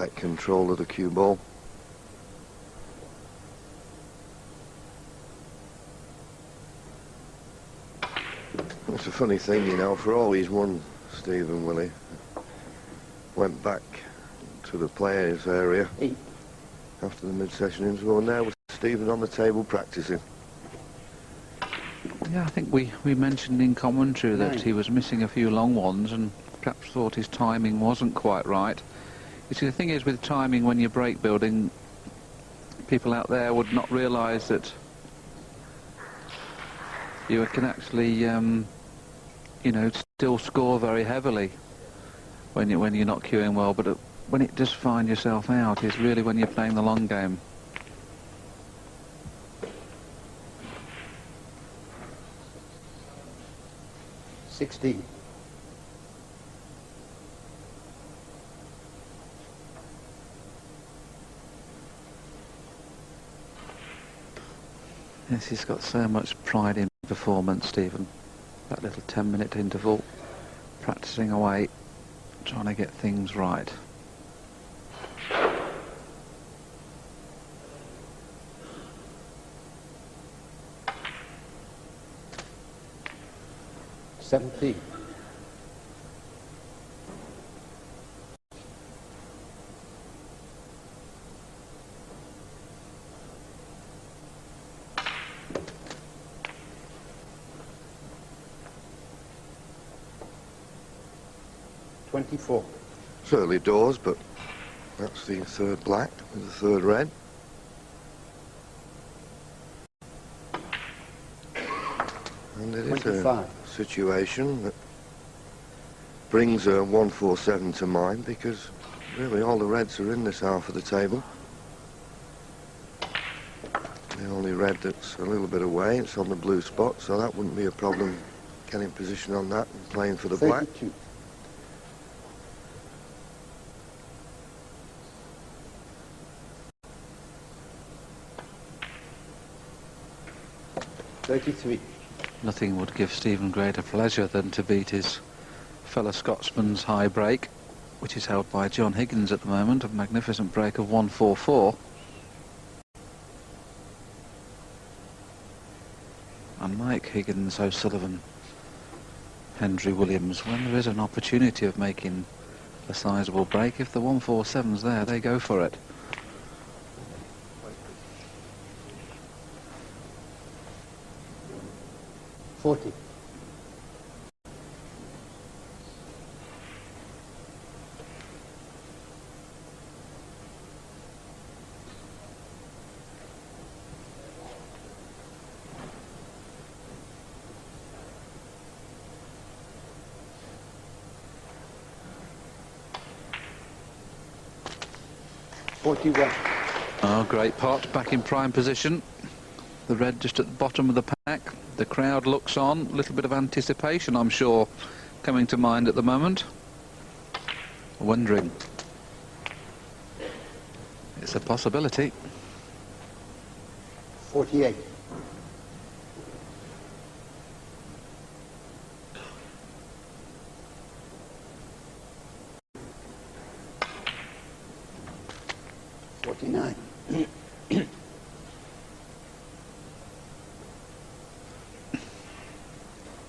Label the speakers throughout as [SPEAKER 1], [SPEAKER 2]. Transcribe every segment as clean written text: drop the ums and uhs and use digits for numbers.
[SPEAKER 1] take control of the cue ball. It's a funny thing, you know, for all he's won, Stephen Willie went back to the players area after the mid-session interval, and there was Stephen on the table practicing.
[SPEAKER 2] Yeah, I think we mentioned in commentary that he was missing a few long ones and perhaps thought his timing wasn't quite right. You see, the thing is with timing, when you're break building, people out there would not realise that you can actually, you know, still score very heavily when you're not cueing well, but when it does find yourself out is really when you're playing the long game.
[SPEAKER 3] $16.
[SPEAKER 2] Yes, he's got so much pride in performance, Stephen. That little 10-minute interval, practicing away, trying to get things right.
[SPEAKER 3] $17. $24.
[SPEAKER 1] It's early doors, but that's the third black with the third red. And it is
[SPEAKER 3] 25.
[SPEAKER 1] a situation that brings a 147 to mind, because really all the reds are in this half of the table. The only red that's a little bit away, it's on the blue spot, so that wouldn't be a problem getting position on that and playing for the
[SPEAKER 3] 32.
[SPEAKER 1] black.
[SPEAKER 3] $33.
[SPEAKER 2] Nothing would give Stephen greater pleasure than to beat his fellow Scotsman's high break, which is held by John Higgins at the moment, a magnificent break of 144. And Mike Higgins, O'Sullivan, Hendry Williams, when there is an opportunity of making a sizable break, if the 147's there, they go for it.
[SPEAKER 3] $40. $41.
[SPEAKER 2] Oh, great pot, back in prime position. The red just at the bottom of the pack. The crowd looks on. A little bit of anticipation, I'm sure, coming to mind at the moment. Wondering. It's a possibility.
[SPEAKER 3] 48. $49.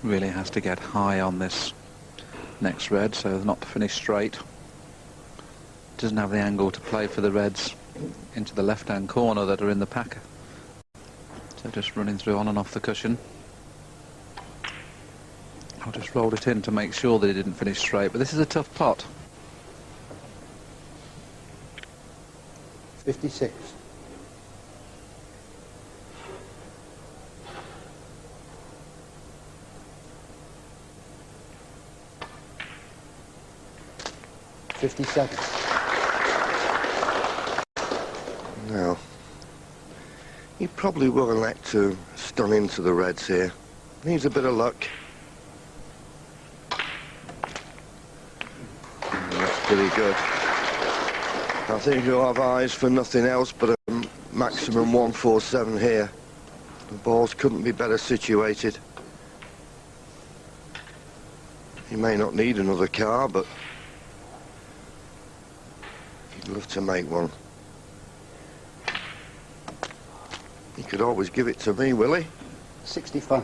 [SPEAKER 2] Really has to get high on this next red so as not to finish straight. Doesn't have the angle to play for the reds into the left-hand corner that are in the pack. So just running through on and off the cushion. I'll just roll it in to make sure that it didn't finish straight, but this is a tough pot.
[SPEAKER 3] 56. $57.
[SPEAKER 1] Now, he probably will elect to stun into the reds here. Needs a bit of luck. That's pretty good. I think he'll have eyes for nothing else but a maximum 147 here. The balls couldn't be better situated. He may not need another car, but he I'd love to make one. You could always give it to me, Willie.
[SPEAKER 3] 65.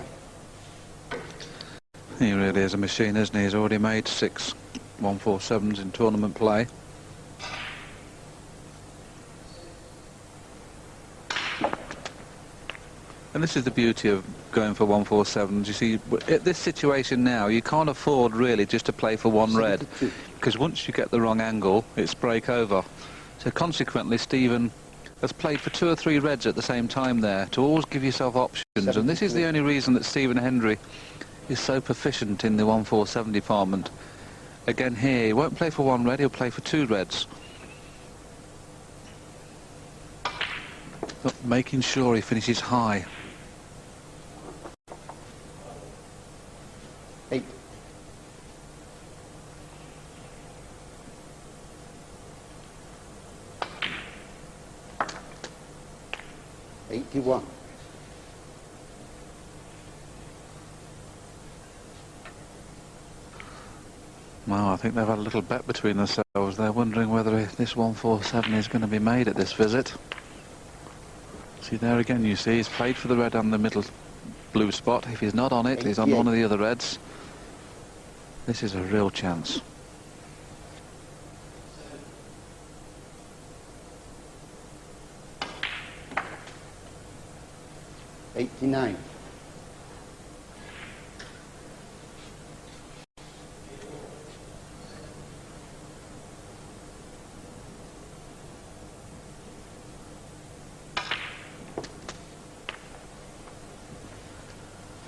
[SPEAKER 2] He really is a machine, isn't he? He's already made 6 147s in tournament play. And this is the beauty of going for 147s. You see, at this situation now, you can't afford really just to play for one red, because once you get the wrong angle, it's break over. So consequently, Stephen has played for 2 or 3 reds at the same time there, to always give yourself options.
[SPEAKER 3] 72.
[SPEAKER 2] And this is the only reason that Stephen Hendry is so proficient in the 147 department. Again here, he won't play for 1 red, he'll play for 2 reds. But making sure he finishes high.
[SPEAKER 3] 8. 81.
[SPEAKER 2] Well, I think they've had a little bet between themselves. They're wondering whether this 147 is going to be made at this visit. See, there again, you see, he's played for the red on the middle blue spot. If he's not on it, he's on one of the other reds. This is a real chance.
[SPEAKER 3] $89.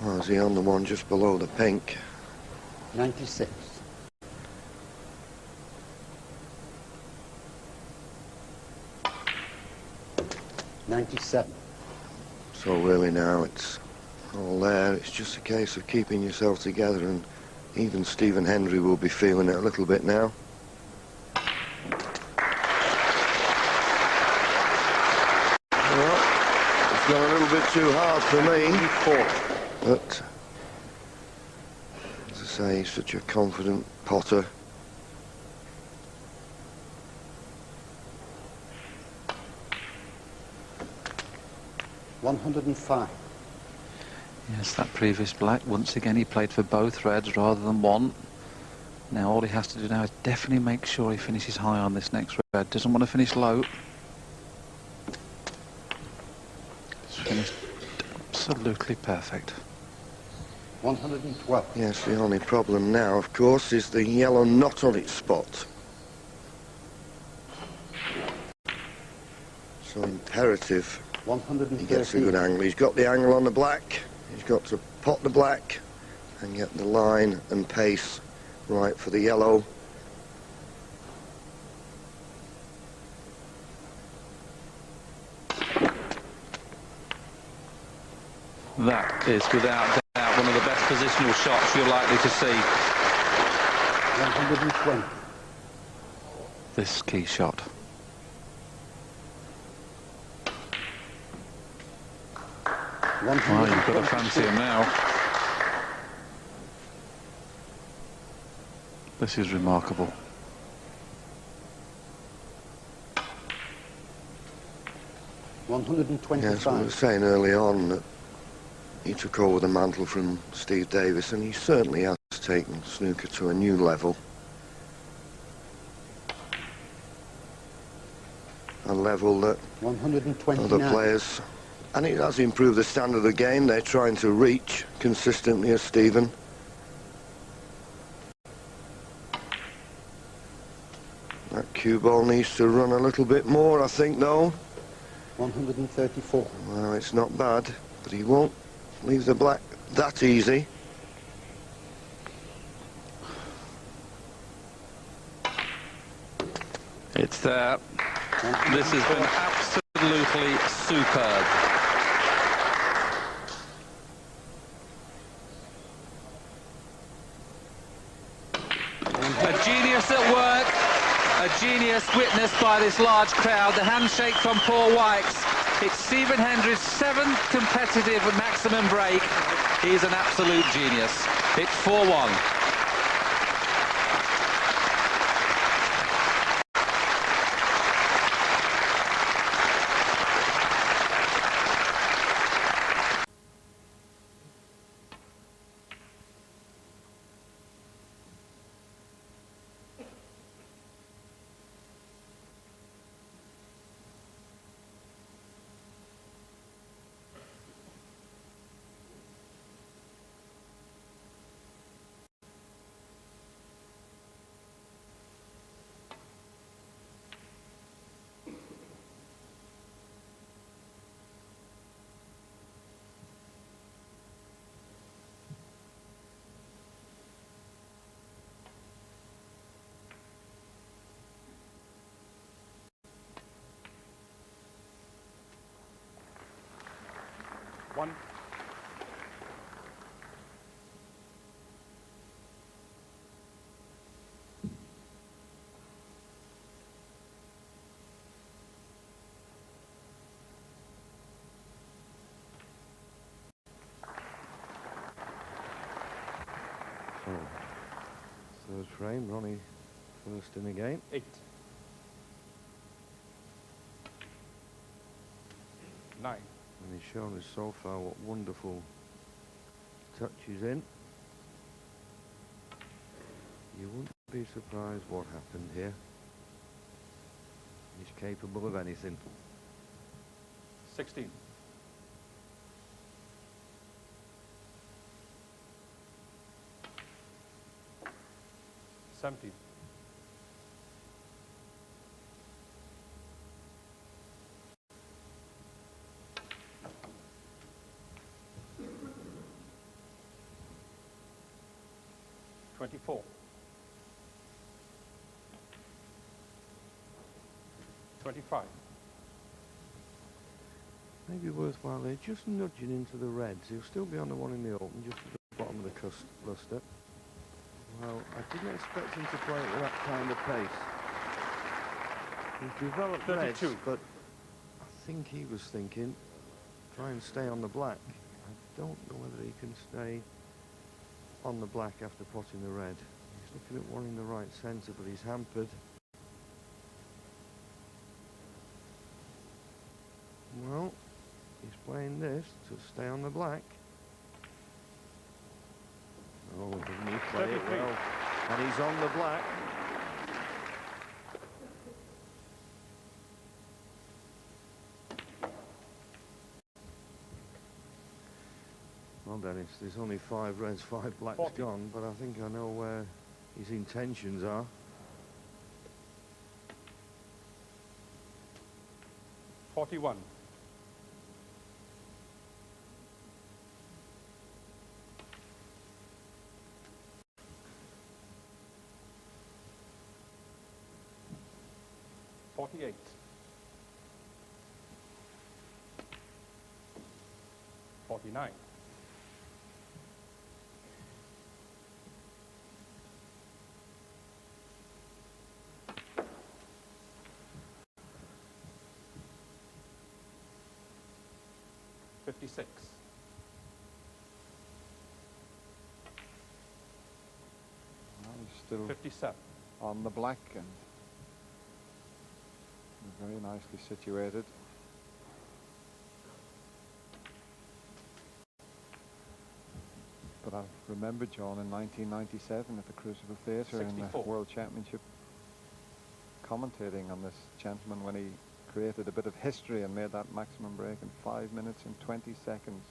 [SPEAKER 1] Oh, is he on the one just below the pink?
[SPEAKER 3] 96. 97.
[SPEAKER 1] So really now it's all there. It's just a case of keeping yourself together, and even Stephen Hendry will be feeling it a little bit now. Well, it's gone a little bit too hard for me. But, as I say, he's such a confident potter.
[SPEAKER 3] $105.
[SPEAKER 2] Yes, that previous black, once again he played for both reds rather than one. Now all he has to do now is definitely make sure he finishes high on this next red. Doesn't want to finish low. It's finished absolutely perfect.
[SPEAKER 3] 112.
[SPEAKER 1] Yes, the only problem now, of course, is the yellow knot on its spot. So imperative he gets a good
[SPEAKER 3] 113.
[SPEAKER 1] angle. He's got the angle on the black. He's got to pot the black and get the line and pace right for the yellow.
[SPEAKER 2] That is without doubt one of the best positional shots you're likely to see.
[SPEAKER 3] 120.
[SPEAKER 2] This key shot. Wow, you've got to fancy him now. This is remarkable.
[SPEAKER 1] Yes, we
[SPEAKER 3] 125.
[SPEAKER 1] were saying early on that he took over the mantle from Steve Davis, and he certainly has taken snooker to a new level. A level that
[SPEAKER 3] 129.
[SPEAKER 1] other players, and it has improved the standard of the game they're trying to reach consistently as Stephen. That cue ball needs to run a little bit more, I think, though.
[SPEAKER 3] 134.
[SPEAKER 1] Well, it's not bad, but he won't leave the black that easy.
[SPEAKER 2] It's there. This has been absolutely superb. A genius at work, a genius witnessed by this large crowd. The handshake from Paul Wykes. It's Stephen Hendry's 7th competitive maximum break. He's an absolute genius. It's 4-1.
[SPEAKER 4] 1.
[SPEAKER 1] So, third frame, Ronnie first in again.
[SPEAKER 4] 8. 9.
[SPEAKER 1] And he's shown us so far what wonderful touch he's in. You wouldn't be surprised what happened here. He's capable of anything.
[SPEAKER 4] 16. 17. 24. 25.
[SPEAKER 1] Maybe worthwhile there, just nudging into the reds. He'll still be on the one in the open, just at the bottom of the cluster. Well, I didn't expect him to play it with that kind of pace. He's developed
[SPEAKER 4] 32.
[SPEAKER 1] reds, but I think he was thinking, try and stay on the black. I don't know whether he can stay on the black after potting the red. He's looking at one in the right centre, but he's hampered. Well, he's playing this to stay on the black. Oh, didn't he play it
[SPEAKER 4] 33.
[SPEAKER 1] well? And he's on the black. Well, Dennis, there's only 5 reds, 5 blacks
[SPEAKER 4] 40.
[SPEAKER 1] gone, but I think I know where his intentions are.
[SPEAKER 4] 41. 48. 49. 56.
[SPEAKER 5] Well, he's still
[SPEAKER 4] 57.
[SPEAKER 5] on the black and very nicely situated. But I remember, John, in 1997 at the Crucible Theatre in the
[SPEAKER 4] 64.
[SPEAKER 5] World Championship, commentating on this gentleman when he created a bit of history and made that maximum break in 5 minutes and 20 seconds.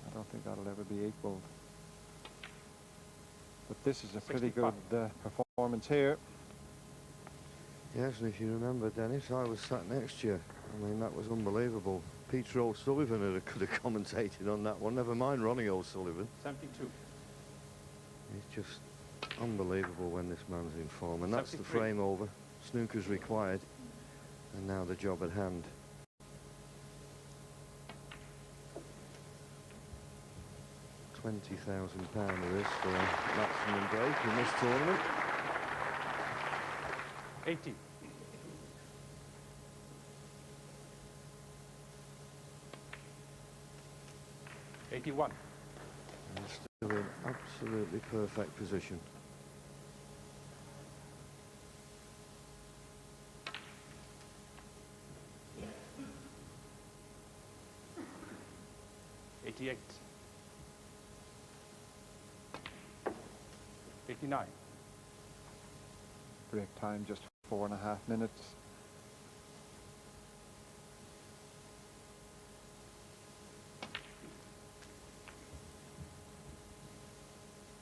[SPEAKER 5] I don't think that'll ever be equaled. But this is a pretty
[SPEAKER 4] 65.
[SPEAKER 5] good performance here.
[SPEAKER 1] Yes, and if you remember, Dennis, I was sat next to you. I mean, that was unbelievable. Peter O'Sullivan could have commentated on that one. Never mind Ronnie O'Sullivan.
[SPEAKER 4] 72.
[SPEAKER 1] It's just unbelievable when this man's in form. And that's the
[SPEAKER 4] 73.
[SPEAKER 1] frame over. Snooker's required. And now the job at hand. £20,000 it is for a maximum break in this tournament.
[SPEAKER 4] 80. 81.
[SPEAKER 1] And still in absolutely perfect position.
[SPEAKER 4] '88. 89.
[SPEAKER 5] Break time just 4.5 minutes.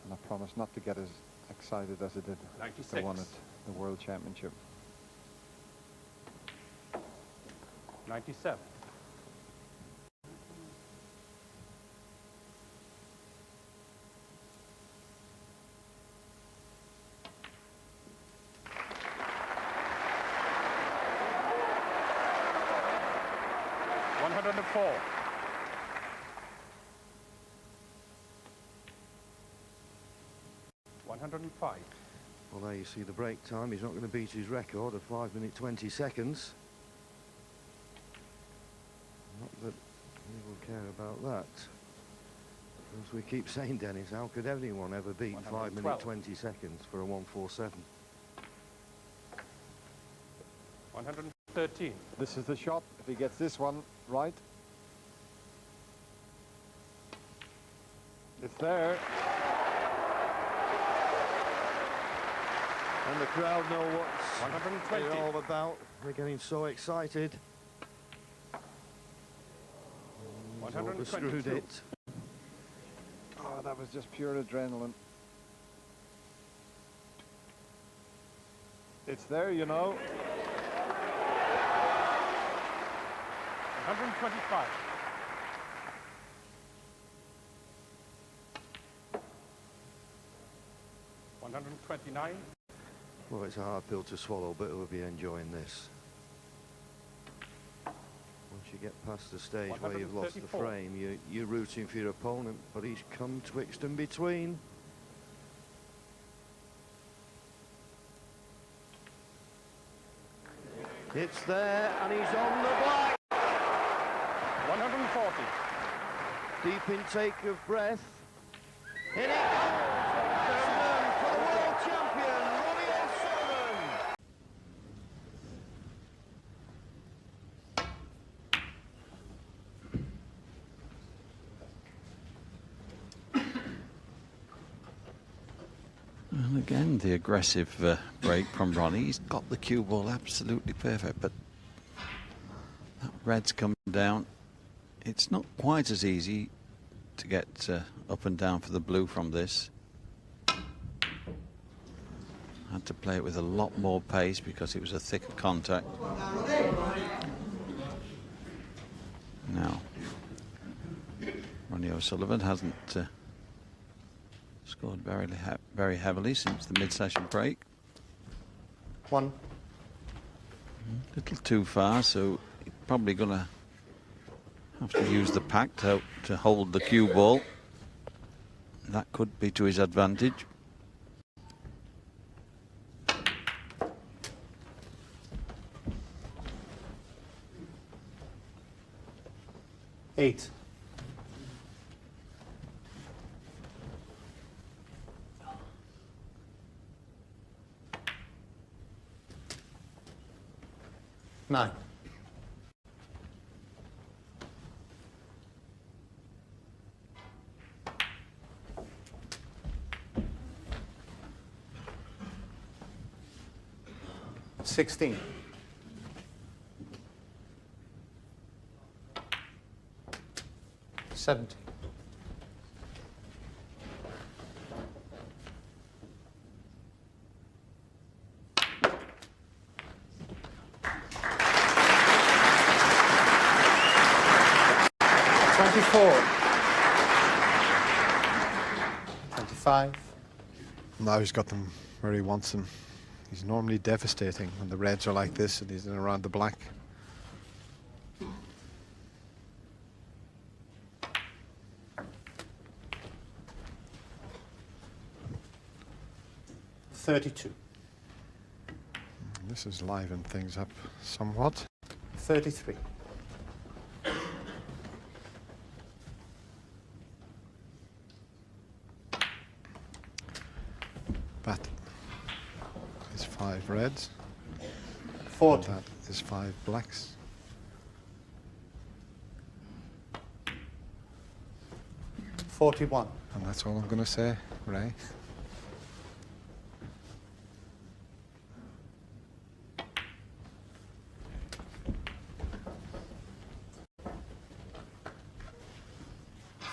[SPEAKER 5] And I promise not to get as excited as I did
[SPEAKER 4] 96.
[SPEAKER 5] the one at the World Championship.
[SPEAKER 4] 97. 104. 105.
[SPEAKER 1] Well, there you see the break time. He's not going to beat his record of 5 minutes 20 seconds. Not that he will care about that. As we keep saying, Dennis, how could anyone ever beat 5 minutes 20 seconds for a 147?
[SPEAKER 4] 113.
[SPEAKER 5] This is the shot. If he gets this one right. It's there.
[SPEAKER 1] And the crowd know what's
[SPEAKER 4] 120.
[SPEAKER 1] they're all about. They're getting so excited. He's overscrewed
[SPEAKER 4] 122.
[SPEAKER 1] it.
[SPEAKER 5] Oh, that was just pure adrenaline. It's there, you know.
[SPEAKER 4] 125. $129.
[SPEAKER 1] Well, it's a hard pill to swallow, but he'll be enjoying this. Once you get past the stage where you've lost the
[SPEAKER 4] 134.
[SPEAKER 1] frame, you're rooting for your opponent, but he's come twixt and between. It's there, and he's on the black.
[SPEAKER 4] 140.
[SPEAKER 1] Deep intake of breath. In it goes! For the world champion, Ronnie O'Sullivan.
[SPEAKER 6] Well, again, the aggressive break from Ronnie. He's got the cue ball absolutely perfect, but that red's coming down. It's not quite as easy to get up and down for the blue from this. Had to play it with a lot more pace because it was a thicker contact. Now, Ronnie O'Sullivan hasn't scored very heavily since the mid-session break.
[SPEAKER 3] 1.
[SPEAKER 6] A little too far, so he's probably going to have to use the pack to hold the cue ball. That could be to his advantage.
[SPEAKER 3] Eight. Nine. $16. 70. 24. 25.
[SPEAKER 5] Now he's got them where he wants them. He's normally devastating when the reds are like this and he's in around the black.
[SPEAKER 3] $32.
[SPEAKER 5] This has livened things up somewhat.
[SPEAKER 3] $33.
[SPEAKER 5] That is 5 reds.
[SPEAKER 3] 40.
[SPEAKER 5] That is 5 blacks.
[SPEAKER 3] $41.
[SPEAKER 5] And that's all I'm going to say, Ray.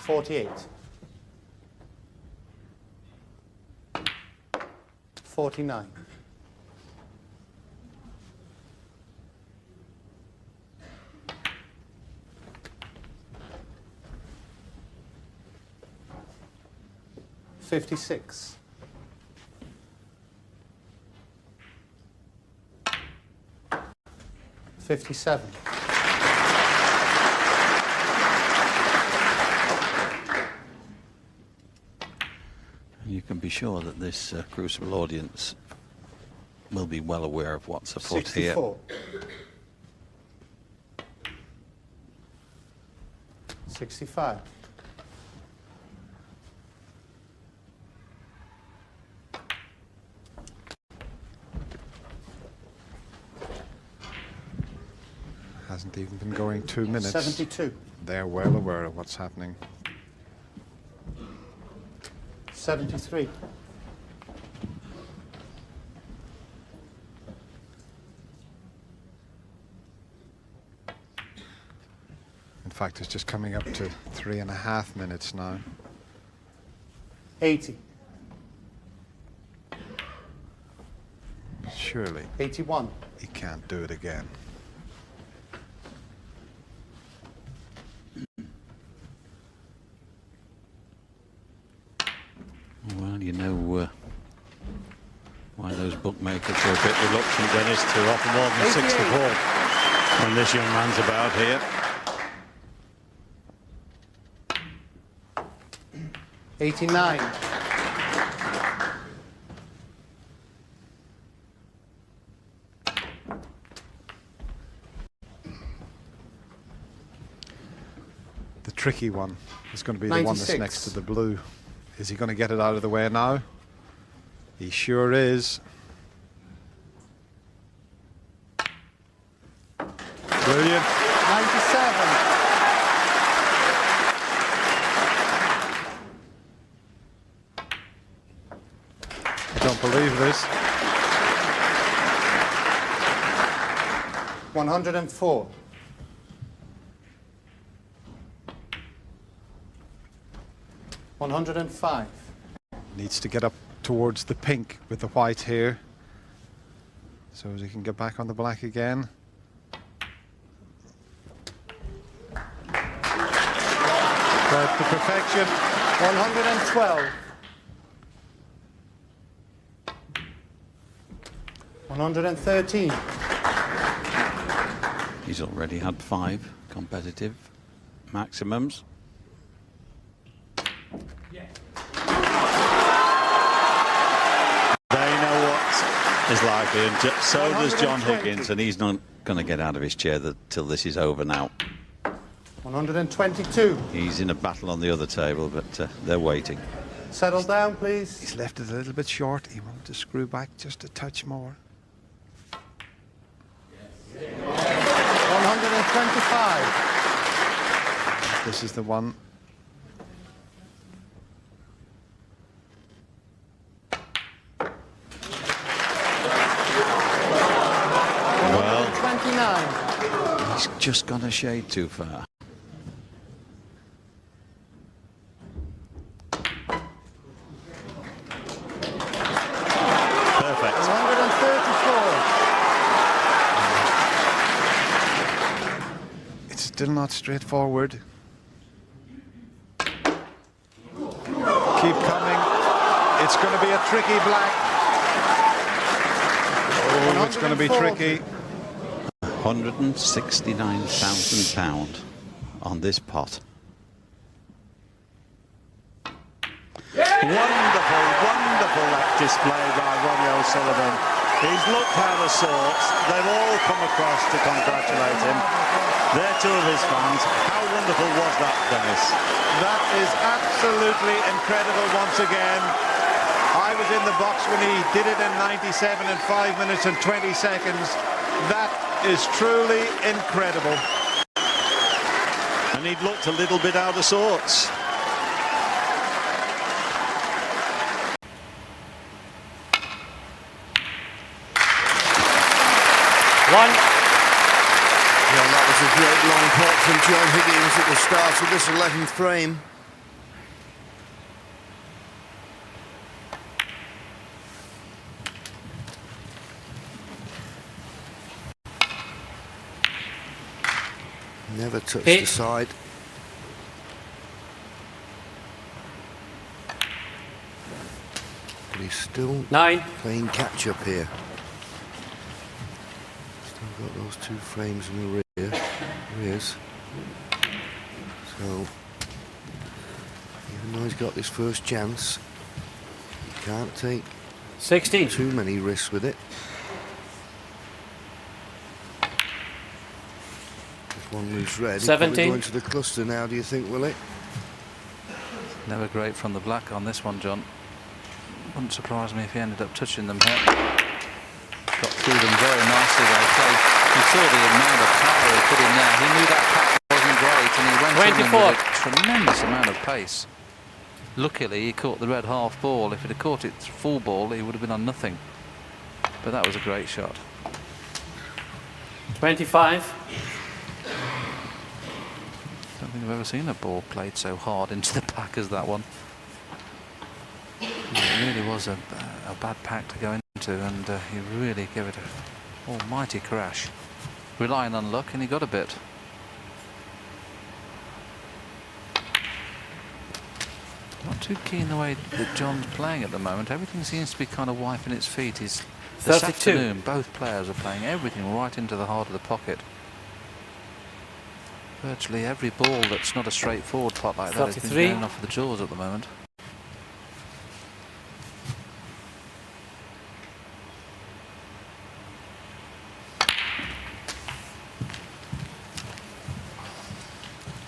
[SPEAKER 3] $48. 49. $56. 57.
[SPEAKER 6] You can be be sure that this Crucible audience will be well aware of what's afoot here.
[SPEAKER 3] 64. 65.
[SPEAKER 5] Hasn't even been going 2 minutes.
[SPEAKER 3] 72.
[SPEAKER 5] They're well aware of what's happening.
[SPEAKER 3] 73.
[SPEAKER 5] In fact, it's just coming up to 3.5 minutes now.
[SPEAKER 3] 80.
[SPEAKER 5] Surely
[SPEAKER 3] 81.
[SPEAKER 5] he can't do it again.
[SPEAKER 6] Well, you know why those bookmakers are a bit reluctant, Dennis, to offer more than 64 when this young man's about here.
[SPEAKER 3] 89.
[SPEAKER 5] The tricky one is going to be the one that's
[SPEAKER 3] 96.
[SPEAKER 5] next to the blue. Is he going to get it out of the way now? He sure is. Brilliant.
[SPEAKER 3] 97.
[SPEAKER 5] I don't believe this.
[SPEAKER 3] 104. 105.
[SPEAKER 5] Needs to get up towards the pink with the white here, so as he can get back on the black again. But the perfection.
[SPEAKER 3] 112. 113.
[SPEAKER 6] He's already had 5 competitive maximums. They know what is likely, and so does John
[SPEAKER 3] 120.
[SPEAKER 6] Higgins, and he's not going to get out of his chair till this is over now.
[SPEAKER 3] 122.
[SPEAKER 6] He's in a battle on the other table, but they're waiting.
[SPEAKER 3] Settle down, please.
[SPEAKER 5] He's left it a little bit short. He wanted to screw back just a touch more.
[SPEAKER 3] 125.
[SPEAKER 5] This is the one.
[SPEAKER 6] Well,
[SPEAKER 3] 129.
[SPEAKER 6] he's just gone a shade too far. Perfect.
[SPEAKER 3] 134.
[SPEAKER 5] It's still not straightforward. Keep coming. It's going to be a tricky black. Oh, it's going to be tricky.
[SPEAKER 6] £169,000 on this pot. Wonderful, wonderful display by Ronnie O'Sullivan. He's looked out of sorts. They've all come across to congratulate him. They're two of his fans. How wonderful was that, Dennis?
[SPEAKER 5] That is absolutely incredible once again. I was in the box when he did it in 97 in 5 minutes and 20 seconds. That is truly incredible.
[SPEAKER 6] And he'd looked a little bit out of sorts.
[SPEAKER 7] One.
[SPEAKER 1] Yeah, that was a great long pot from John Higgins at the start of this 11th frame. Never touched the side. But he's still
[SPEAKER 7] 9.
[SPEAKER 1] playing catch up here. Still got those 2 frames in the rears. So even though he's got this first chance, he Can't take
[SPEAKER 3] 16.
[SPEAKER 1] too many risks with it. If one loose red, he'll probably
[SPEAKER 3] 17.
[SPEAKER 1] go into the cluster now, do you think, will it?
[SPEAKER 2] Never great from the black on this one, John. Wouldn't surprise me if he ended up touching them here. Got through them very nicely. They played. You saw the amount of power he put in there. He knew that pack wasn't great, and he went in them with a tremendous amount of pace. Luckily, he caught the red half ball. If he'd have caught it full ball, he would have been on nothing. But that was a great shot.
[SPEAKER 3] 25.
[SPEAKER 2] I don't think I've ever seen a ball played so hard into the pack as that one. It really was a bad pack to go into, and he really gave it an almighty crash. Relying on luck, and he got a bit. Not too keen the way that John's playing at the moment. Everything seems to be kind of wiping its feet. This
[SPEAKER 3] 32.
[SPEAKER 2] afternoon, both players are playing everything right into the heart of the pocket. Virtually every ball that's not a straightforward pot like that has been
[SPEAKER 3] 33.
[SPEAKER 2] going off of the jaws at the moment.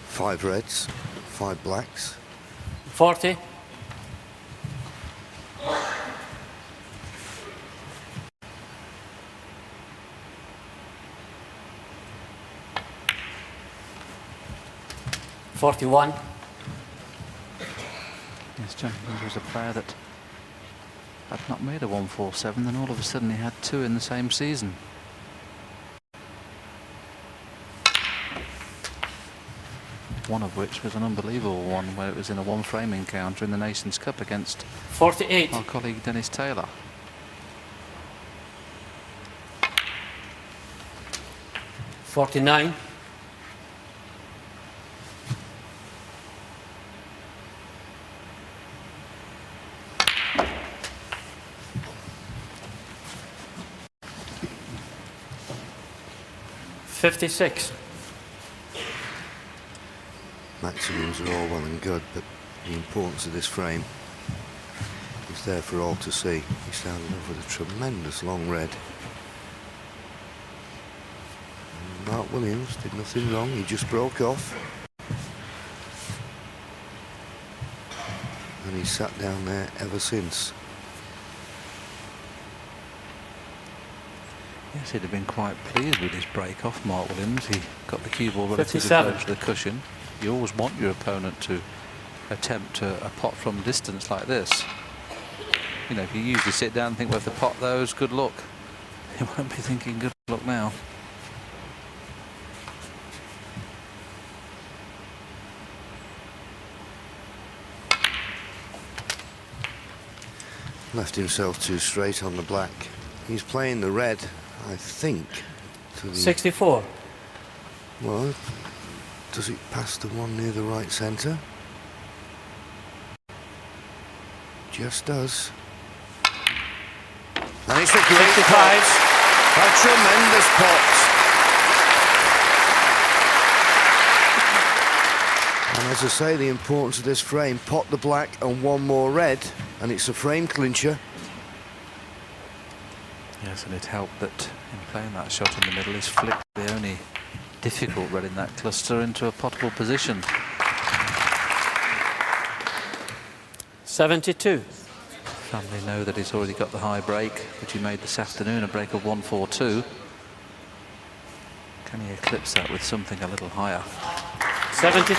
[SPEAKER 1] Five reds, 5 blacks.
[SPEAKER 3] 40. $41.
[SPEAKER 2] Yes, Jenkins was a player that had not made a 147, then all of a sudden he had 2 in the same season. One of which was an unbelievable one, where it was in a one-frame encounter in the Nations Cup against
[SPEAKER 3] 48.
[SPEAKER 2] our colleague Dennis Taylor.
[SPEAKER 3] 49. $56.
[SPEAKER 1] Maximums are all well and good, but the importance of this frame is there for all to see. He started off with a tremendous long red. And Mark Williams did nothing wrong, he just broke off. And he's sat down there ever since.
[SPEAKER 2] Yes, he'd have been quite pleased with his break off, Mark Williams. He got the cue ball relatively
[SPEAKER 3] 57.
[SPEAKER 2] close to the cushion. You always want your opponent to attempt a pot from distance like this. You know, if you usually sit down and think, well, if the pot those, good luck. You won't be thinking good luck now.
[SPEAKER 1] Left himself too straight on the black. He's playing the red, I think, to the...
[SPEAKER 3] 64.
[SPEAKER 1] Well, does it pass the one near the right centre? Just does. And it's a great
[SPEAKER 3] 65.
[SPEAKER 1] pot. A tremendous pot. And as I say, the importance of this frame, pot the black and one more red, and it's a frame clincher.
[SPEAKER 2] Yes, and it helped that in playing that shot in the middle, he's flicked the only difficult red in that cluster into a potable position.
[SPEAKER 3] 72.
[SPEAKER 2] Family know that he's already got the high break, which he made this afternoon, a break of 142. Can he eclipse that with something a little higher?
[SPEAKER 3] 73.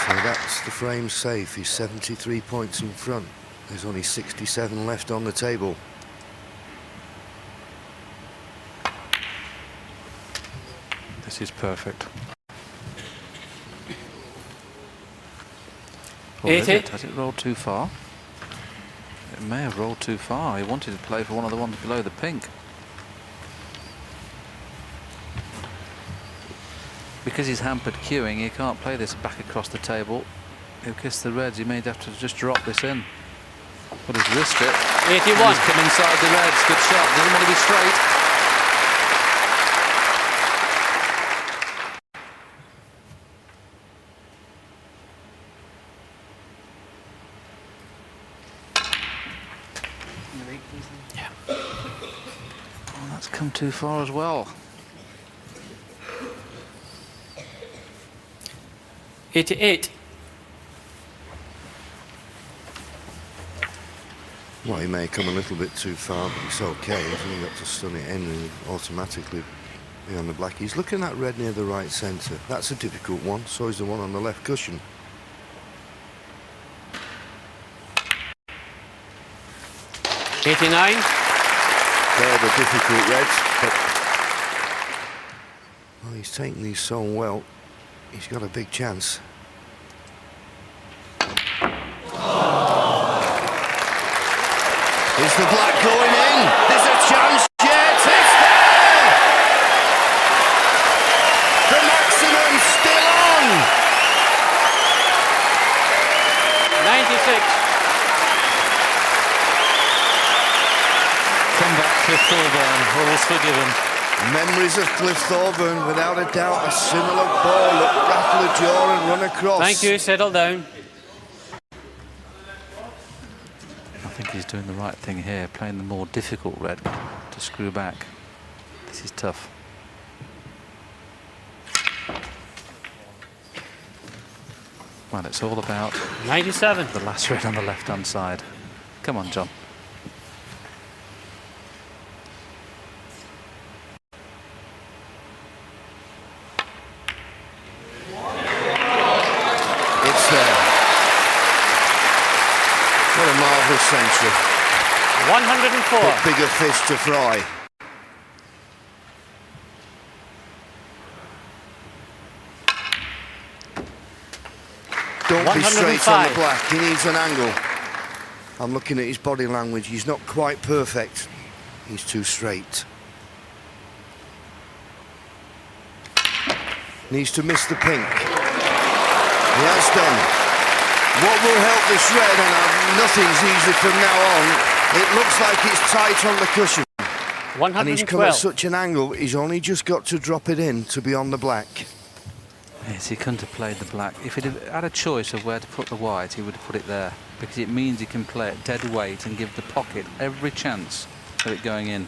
[SPEAKER 1] So that's the frame safe. He's 73 points in front. There's only 67 left on the table.
[SPEAKER 2] This is perfect. Or is
[SPEAKER 3] 80.
[SPEAKER 2] it? Has it rolled too far? It may have rolled too far. He wanted to play for one of the ones below the pink. Because he's hampered queuing, he can't play this back across the table. He'll kiss the reds. He may have to just drop this in. But he's risked it.
[SPEAKER 3] 81.
[SPEAKER 2] He's come inside the reds. Good shot. Doesn't want to be straight. come too far as well.
[SPEAKER 3] 88.
[SPEAKER 1] Well, he may come a little bit too far, but it's okay. He's only got to stun it in and automatically be on the black. He's looking at red near the right centre. That's a difficult one. So is the one on the left cushion.
[SPEAKER 3] 89.
[SPEAKER 1] They're the difficult reds. But, well, he's taking these so well. He's got a big chance. Is the black going in? There's a chance yet. It's there! The maximum's still on.
[SPEAKER 3] 96.
[SPEAKER 7] Come back, Cliff Thorburn. All's forgiven.
[SPEAKER 1] Memories of Cliff Thorburn, without a doubt, a similar ball that rattled a jaw and run across.
[SPEAKER 3] Thank you, settle down.
[SPEAKER 2] I think he's doing the right thing here, playing the more difficult red to screw back. This is tough. Well, it's all about
[SPEAKER 3] 97.
[SPEAKER 2] the last red on the left-hand side. Come on, John.
[SPEAKER 1] It's there. What a marvellous century.
[SPEAKER 3] 104.
[SPEAKER 1] But bigger fish to fry. Don't be straight on the
[SPEAKER 3] 105.
[SPEAKER 1] black. He needs an angle. I'm looking at his body language. He's not quite perfect. He's too straight. Needs to miss the pink. He has done. What will help this red, and nothing's easy from now on, it looks like it's tight on the cushion. And he's come at
[SPEAKER 3] 112.
[SPEAKER 1] such an angle, he's only just got to drop it in to be on the black.
[SPEAKER 2] Yes, he couldn't have played the black. If he had a choice of where to put the white, he would have put it there, because it means he can play it dead weight and give the pocket every chance of it going in.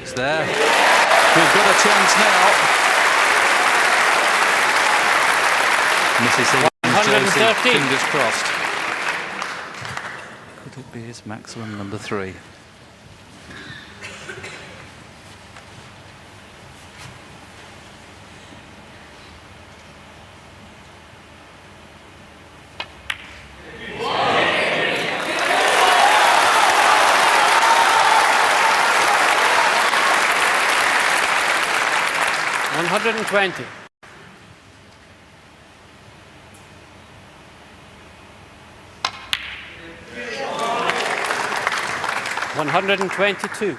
[SPEAKER 2] It's there. We've got a chance now. Mrs. Higgins, Josie,
[SPEAKER 3] 113.
[SPEAKER 2] fingers crossed. Could it be his maximum number 3?
[SPEAKER 3] $120. 122.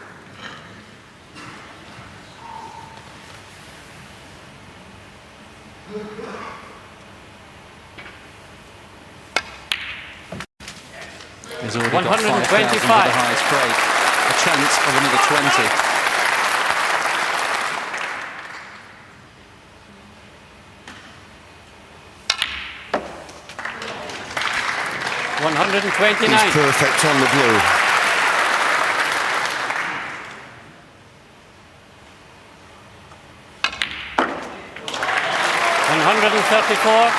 [SPEAKER 2] He's already got 5,000 with
[SPEAKER 3] 125.
[SPEAKER 2] the highest break. A chance of another 20.
[SPEAKER 3] 129.
[SPEAKER 1] He's perfect on the blue.
[SPEAKER 3] $134.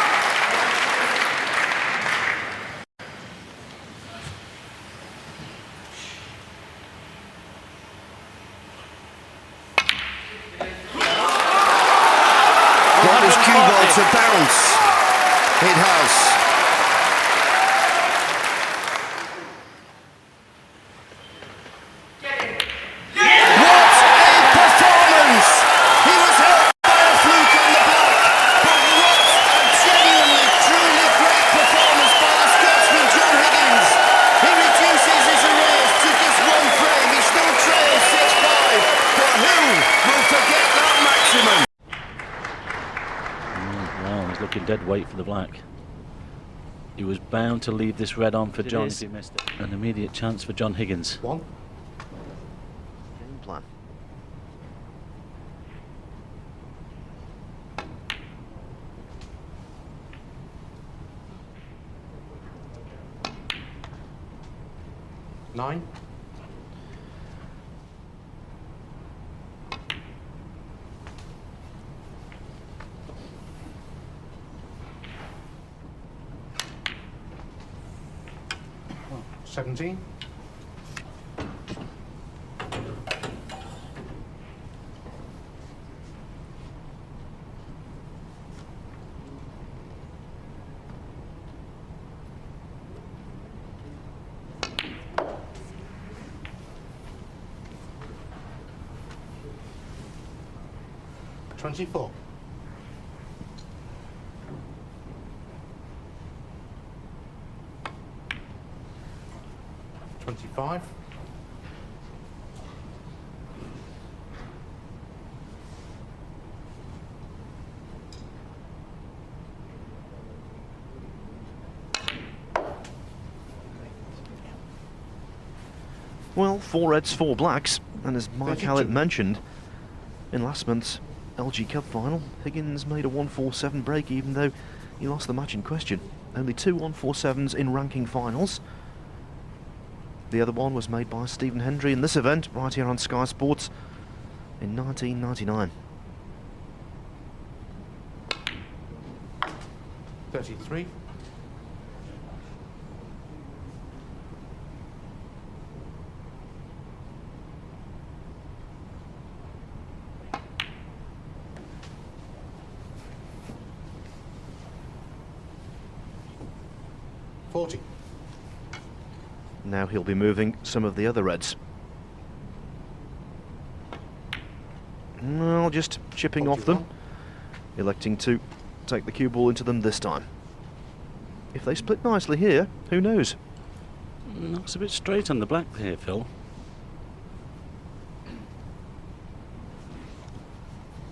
[SPEAKER 1] Got his cue ball to bounce. It has. What a performance! He was helped by a fluke on the block, but what a genuinely, truly great performance by the Scotsman John Higgins. He reduces his arrears to just one frame. He still trails 6-5, but who will forget that maximum?
[SPEAKER 7] Well, he's looking dead weight for the black. He was bound to leave this red on for John if he missed it. An immediate chance for John Higgins.
[SPEAKER 1] One. Game plan.
[SPEAKER 4] 9. Oh, 17. 24. 25.
[SPEAKER 8] 4 reds, 4 blacks, and as Mike
[SPEAKER 4] 32.
[SPEAKER 8] Hallett mentioned, in last month's LG Cup final, Higgins made a 147 break even though he lost the match in question. Only 2 147s in ranking finals. The other one was made by Stephen Hendry in this event right here on Sky Sports in 1999.
[SPEAKER 4] 33. 40.
[SPEAKER 8] Now he'll be moving some of the other reds. Well, just chipping off them, electing to take the cue ball into them this time. If they split nicely here, who knows?
[SPEAKER 7] Looks a bit straight on the black here, Phil.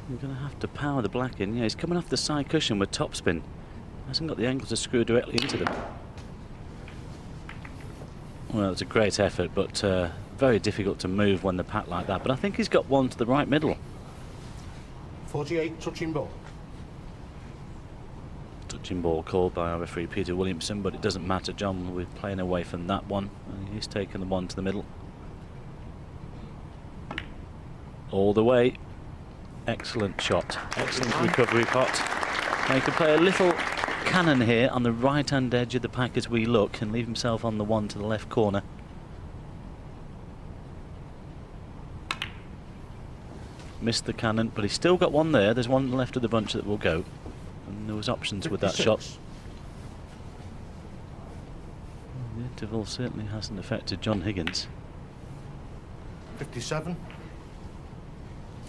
[SPEAKER 7] You're going to have to power the black in. Yeah, he's coming off the side cushion with topspin. Hasn't got the angle to screw directly into them. Well, it's a great effort, but very difficult to move when they're packed like that. But I think he's got one to the right middle.
[SPEAKER 4] 48, touching ball.
[SPEAKER 7] Touching ball called by our referee Peter Williamson, but it doesn't matter. John, we're playing away from that one. And he's taken the one to the middle. All the way. Excellent shot. Excellent recovery pot. Now he can play a little cannon here on the right hand edge of the pack as we look and leave himself on the one to the left corner. Missed the cannon, but he's still got one there. There's one left of the bunch that will go, and there was options with that
[SPEAKER 4] 56.
[SPEAKER 7] shot. The interval certainly hasn't affected John Higgins.
[SPEAKER 4] 57.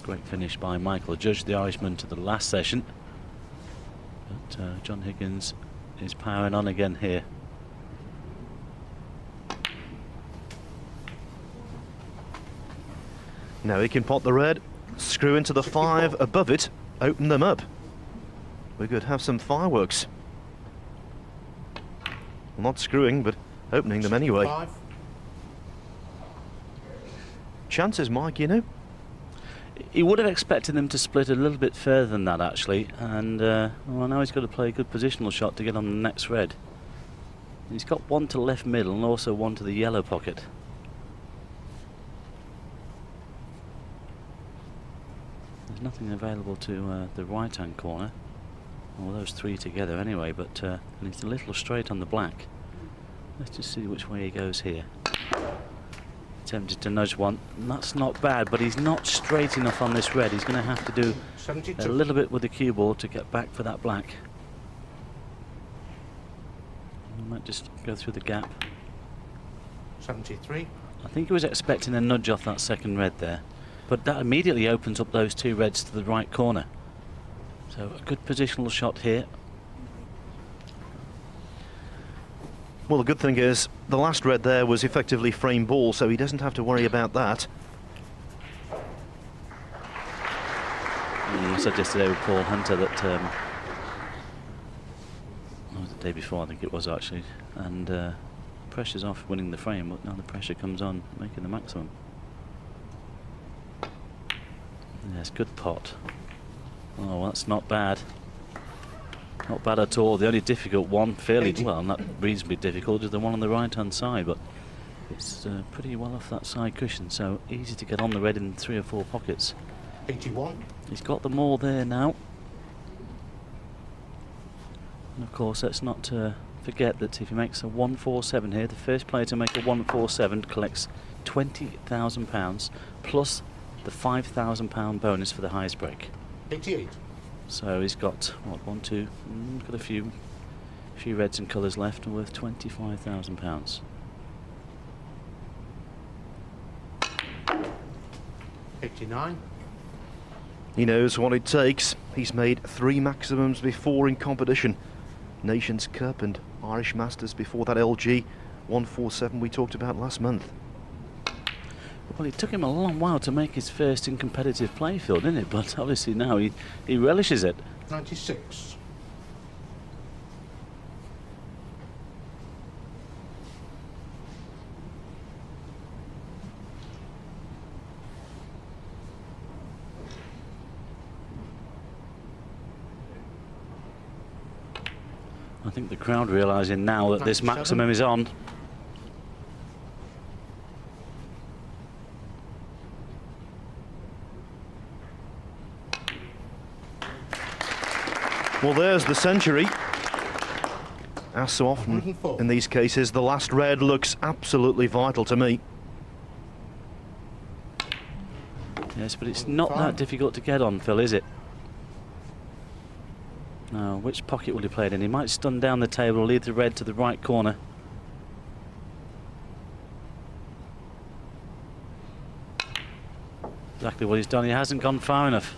[SPEAKER 7] Great finish by Michael Judge, the Irishman, to the last session. But John Higgins is powering on again here.
[SPEAKER 8] Now he can pot the red, screw into the 5 above it, open them up. We could have some fireworks. Well, not screwing, but opening them anyway.
[SPEAKER 4] 5.
[SPEAKER 8] Chances, Mike, you know.
[SPEAKER 7] He would have expected them to split a little bit further than that, actually, and well, now he's got to play a good positional shot to get on the next red. He's got one to left middle and also one to the yellow pocket. There's nothing available to the right hand corner, well, those 3 together anyway, but and he's a little straight on the black. Let's just see which way he goes here. Tempted to nudge one, and that's not bad, but he's not straight enough on this red. He's going to have to do
[SPEAKER 4] 72.
[SPEAKER 7] a little bit with the cue ball to get back for that black. He might just go through the gap.
[SPEAKER 4] 73.
[SPEAKER 7] I think he was expecting a nudge off that second red there, but that immediately opens up those 2 reds to the right corner. So a good positional shot here.
[SPEAKER 8] Well, the good thing is the last red there was effectively frame ball, so he doesn't have to worry about that.
[SPEAKER 7] I said yesterday with Paul Hunter that it was the day before, I think it was actually, and pressure's off winning the frame, but now the pressure comes on making the maximum. Yes, good pot. Oh, that's not bad. Not bad at all. The only difficult one, fairly well, not reasonably difficult, is the one on the right hand side, but It's pretty well off that side cushion, so easy to get on the red in 3 or 4 pockets.
[SPEAKER 4] 81.
[SPEAKER 7] He's got them all there now. And of course, let's not forget that if he makes a 147 here, the first player to make a 147 collects £20,000 plus the £5,000 bonus for the highest break.
[SPEAKER 4] 88.
[SPEAKER 7] So he's got what, got a few reds and colours left, and worth £25,000.
[SPEAKER 4] 89.
[SPEAKER 8] He knows what it takes. He's made 3 maximums before in competition. Nations Cup and Irish Masters before that LG 147 we talked about last month.
[SPEAKER 7] Well, it took him a long while to make his first in competitive playfield, didn't it? But obviously now he relishes it.
[SPEAKER 4] 96.
[SPEAKER 7] I think the crowd realising now that this
[SPEAKER 4] 97.
[SPEAKER 7] maximum is on.
[SPEAKER 8] Well, there's the century. As so often
[SPEAKER 4] 104.
[SPEAKER 8] in these cases, the last red looks absolutely vital to me.
[SPEAKER 7] Yes, but it's not that difficult to get on, Phil, is it? Now, which pocket will he play it in? He might stun down the table, lead the red to the right corner. Exactly what he's done. He hasn't gone far enough.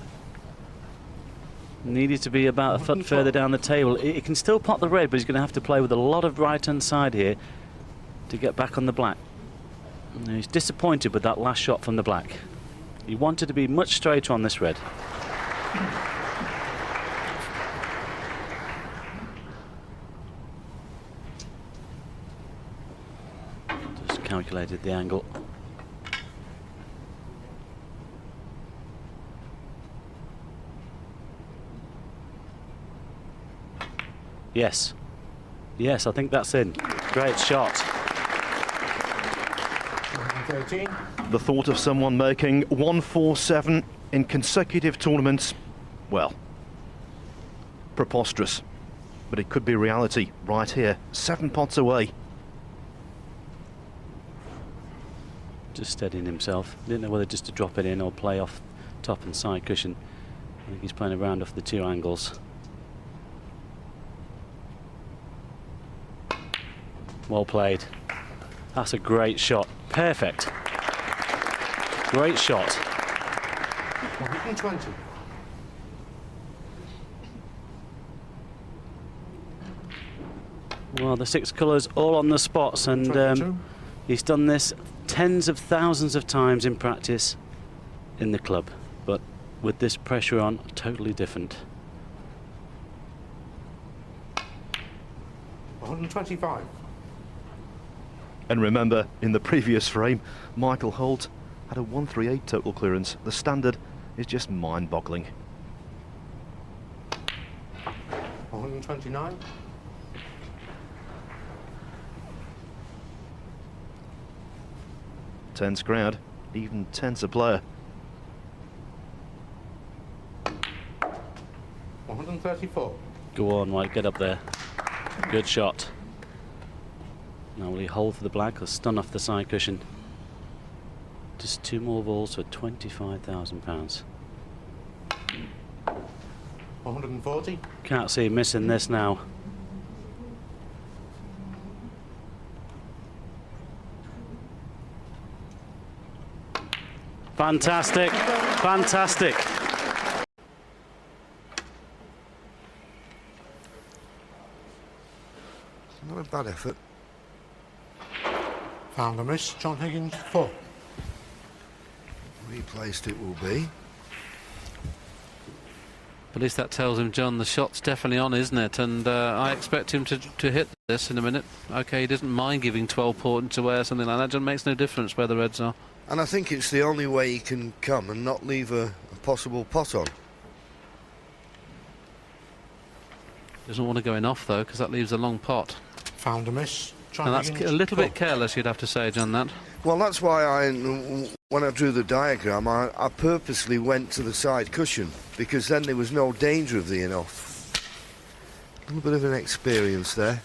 [SPEAKER 7] Needed to be about a foot further down the table. He can still pot the red, but he's going to have to play with a lot of right-hand side here to get back on the black. And he's disappointed with that last shot from the black. He wanted to be much straighter on this red. Just calculated the angle. Yes. Yes, I think that's in. Great shot.
[SPEAKER 4] 13.
[SPEAKER 8] The thought of someone making 147 in consecutive tournaments, well, preposterous. But it could be reality right here, 7 pots away.
[SPEAKER 7] Just steadying himself. Didn't know whether just to drop it in or play off top and side cushion. I think he's playing around off the 2 angles. Well played. That's a great shot. Perfect. Great shot.
[SPEAKER 4] 120.
[SPEAKER 7] Well, the 6 colours all on the spots, and
[SPEAKER 4] 22.
[SPEAKER 7] he's done this tens of thousands of times in practice in the club, but with this pressure on, totally different.
[SPEAKER 4] 125.
[SPEAKER 8] And remember, in the previous frame, Michael Holt had a 138 total clearance. The standard is just mind-boggling.
[SPEAKER 4] 129.
[SPEAKER 8] Tense crowd, even tenser player.
[SPEAKER 4] 134.
[SPEAKER 7] Go on, White, get up there. Good shot. Now will he hold for the black or stun off the side cushion? Just 2 more balls for £25,000.
[SPEAKER 4] 140.
[SPEAKER 7] Can't see him missing this now. Fantastic, fantastic.
[SPEAKER 1] Not a bad effort.
[SPEAKER 4] Found a miss. John Higgins, 4.
[SPEAKER 1] Replaced it will be.
[SPEAKER 2] At least that tells him, John, the shot's definitely on, isn't it? And I expect him to hit this in a minute. OK, he doesn't mind giving 12 points away or something like that. It makes no difference where the reds are.
[SPEAKER 1] And I think it's the only way he can come and not leave a possible pot on.
[SPEAKER 2] Doesn't want to go in off, though, because that leaves a long pot.
[SPEAKER 4] Found a miss. John
[SPEAKER 2] And that's
[SPEAKER 4] Higgins,
[SPEAKER 2] a little
[SPEAKER 4] 4.
[SPEAKER 2] bit careless, you'd have to say, John, that.
[SPEAKER 1] Well, that's why when I drew the diagram, I purposely went to the side cushion, because then there was no danger of the in-off. A little bit of inexperience there.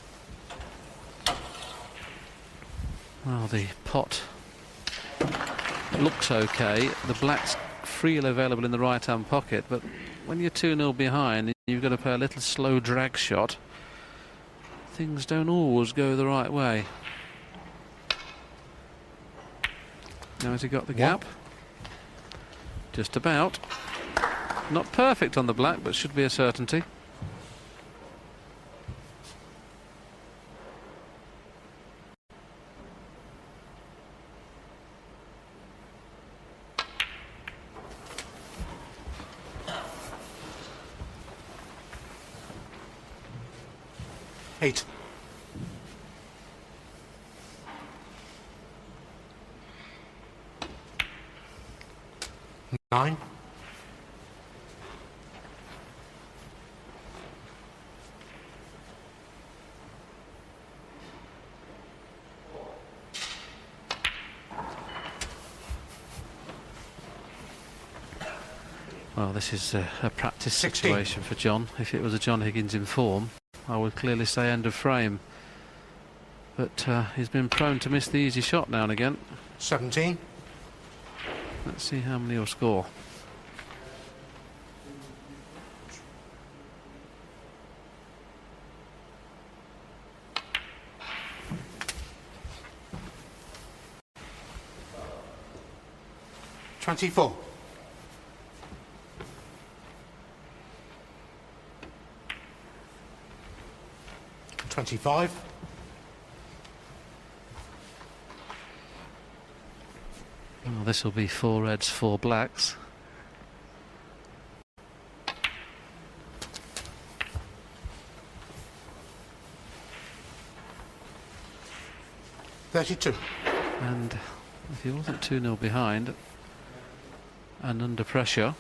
[SPEAKER 2] Well, the pot looks okay. The black's freely available in the right-hand pocket, but when you're 2-0 behind and you've got to play a little slow drag shot, things don't always go the right way. Now has he got the gap? Just about. Not perfect on the black, but should be a certainty.
[SPEAKER 4] Eight. 9.
[SPEAKER 2] Well, this is a practice
[SPEAKER 4] 16.
[SPEAKER 2] situation for John. If it was a John Higgins in form, I would clearly say end of frame. But he's been prone to miss the easy shot now and again.
[SPEAKER 4] 17.
[SPEAKER 2] Let's see how many he'll score.
[SPEAKER 4] $24. 25.
[SPEAKER 2] Well, this will be 4 reds, 4 blacks.
[SPEAKER 4] $32.
[SPEAKER 2] And if he wasn't 2-0 behind and under pressure,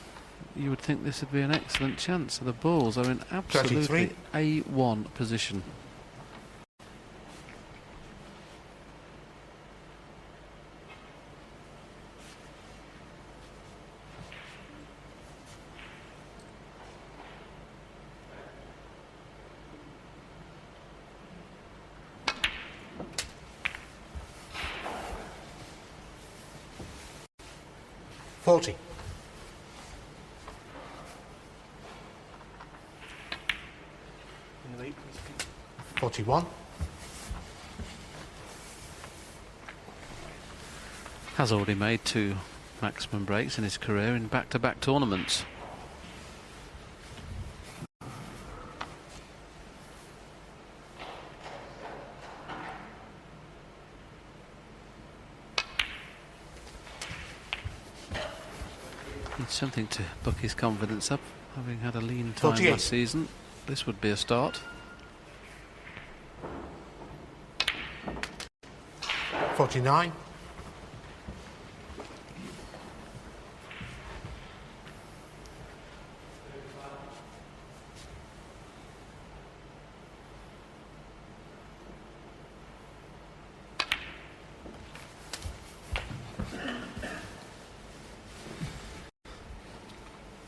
[SPEAKER 2] you would think this would be an excellent chance. So the balls are in absolutely
[SPEAKER 4] 33.
[SPEAKER 2] A1 position.
[SPEAKER 4] $40. 41.
[SPEAKER 2] Has already made 2 maximum breaks in his career in back-to-back tournaments. Needs something to buck his confidence up, having had a lean time
[SPEAKER 4] 48.
[SPEAKER 2] last season. This would be a start.
[SPEAKER 4] 49.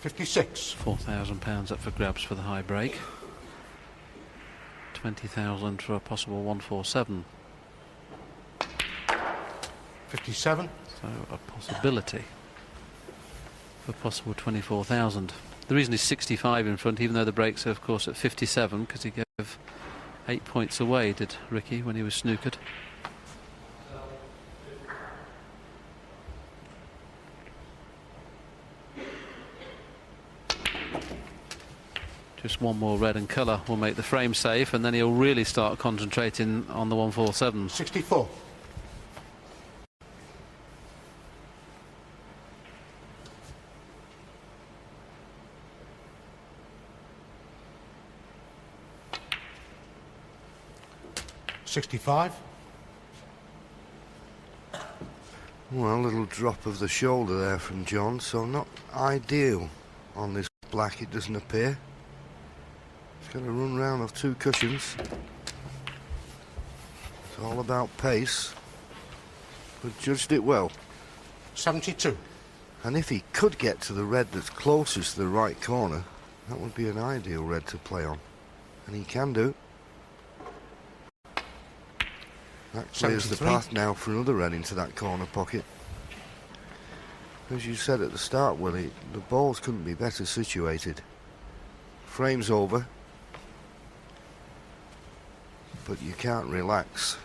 [SPEAKER 4] $56.
[SPEAKER 2] £4,000 up for grabs for the high break. 20,000 for a possible 147.
[SPEAKER 4] 57.
[SPEAKER 2] So a possibility for possible 24,000. The reason he's 65 in front, even though the breaks are of course at 57, because he gave 8 points away, did Ricky, when he was snookered. Just one more red and colour will make the frame safe, and then he'll really start concentrating on the 147.
[SPEAKER 4] 64. $65.
[SPEAKER 1] Well, a little drop of the shoulder there from John, so not ideal on this black, it doesn't appear. He's got a run round of 2 cushions. It's all about pace, but judged it well.
[SPEAKER 4] 72.
[SPEAKER 1] And if he could get to the red that's closest to the right corner, that would be an ideal red to play on. And he can do. That clears the
[SPEAKER 4] 73.
[SPEAKER 1] path now for another red into that corner pocket. As you said at the start, Willie, the balls couldn't be better situated. Frame's over. But you can't relax.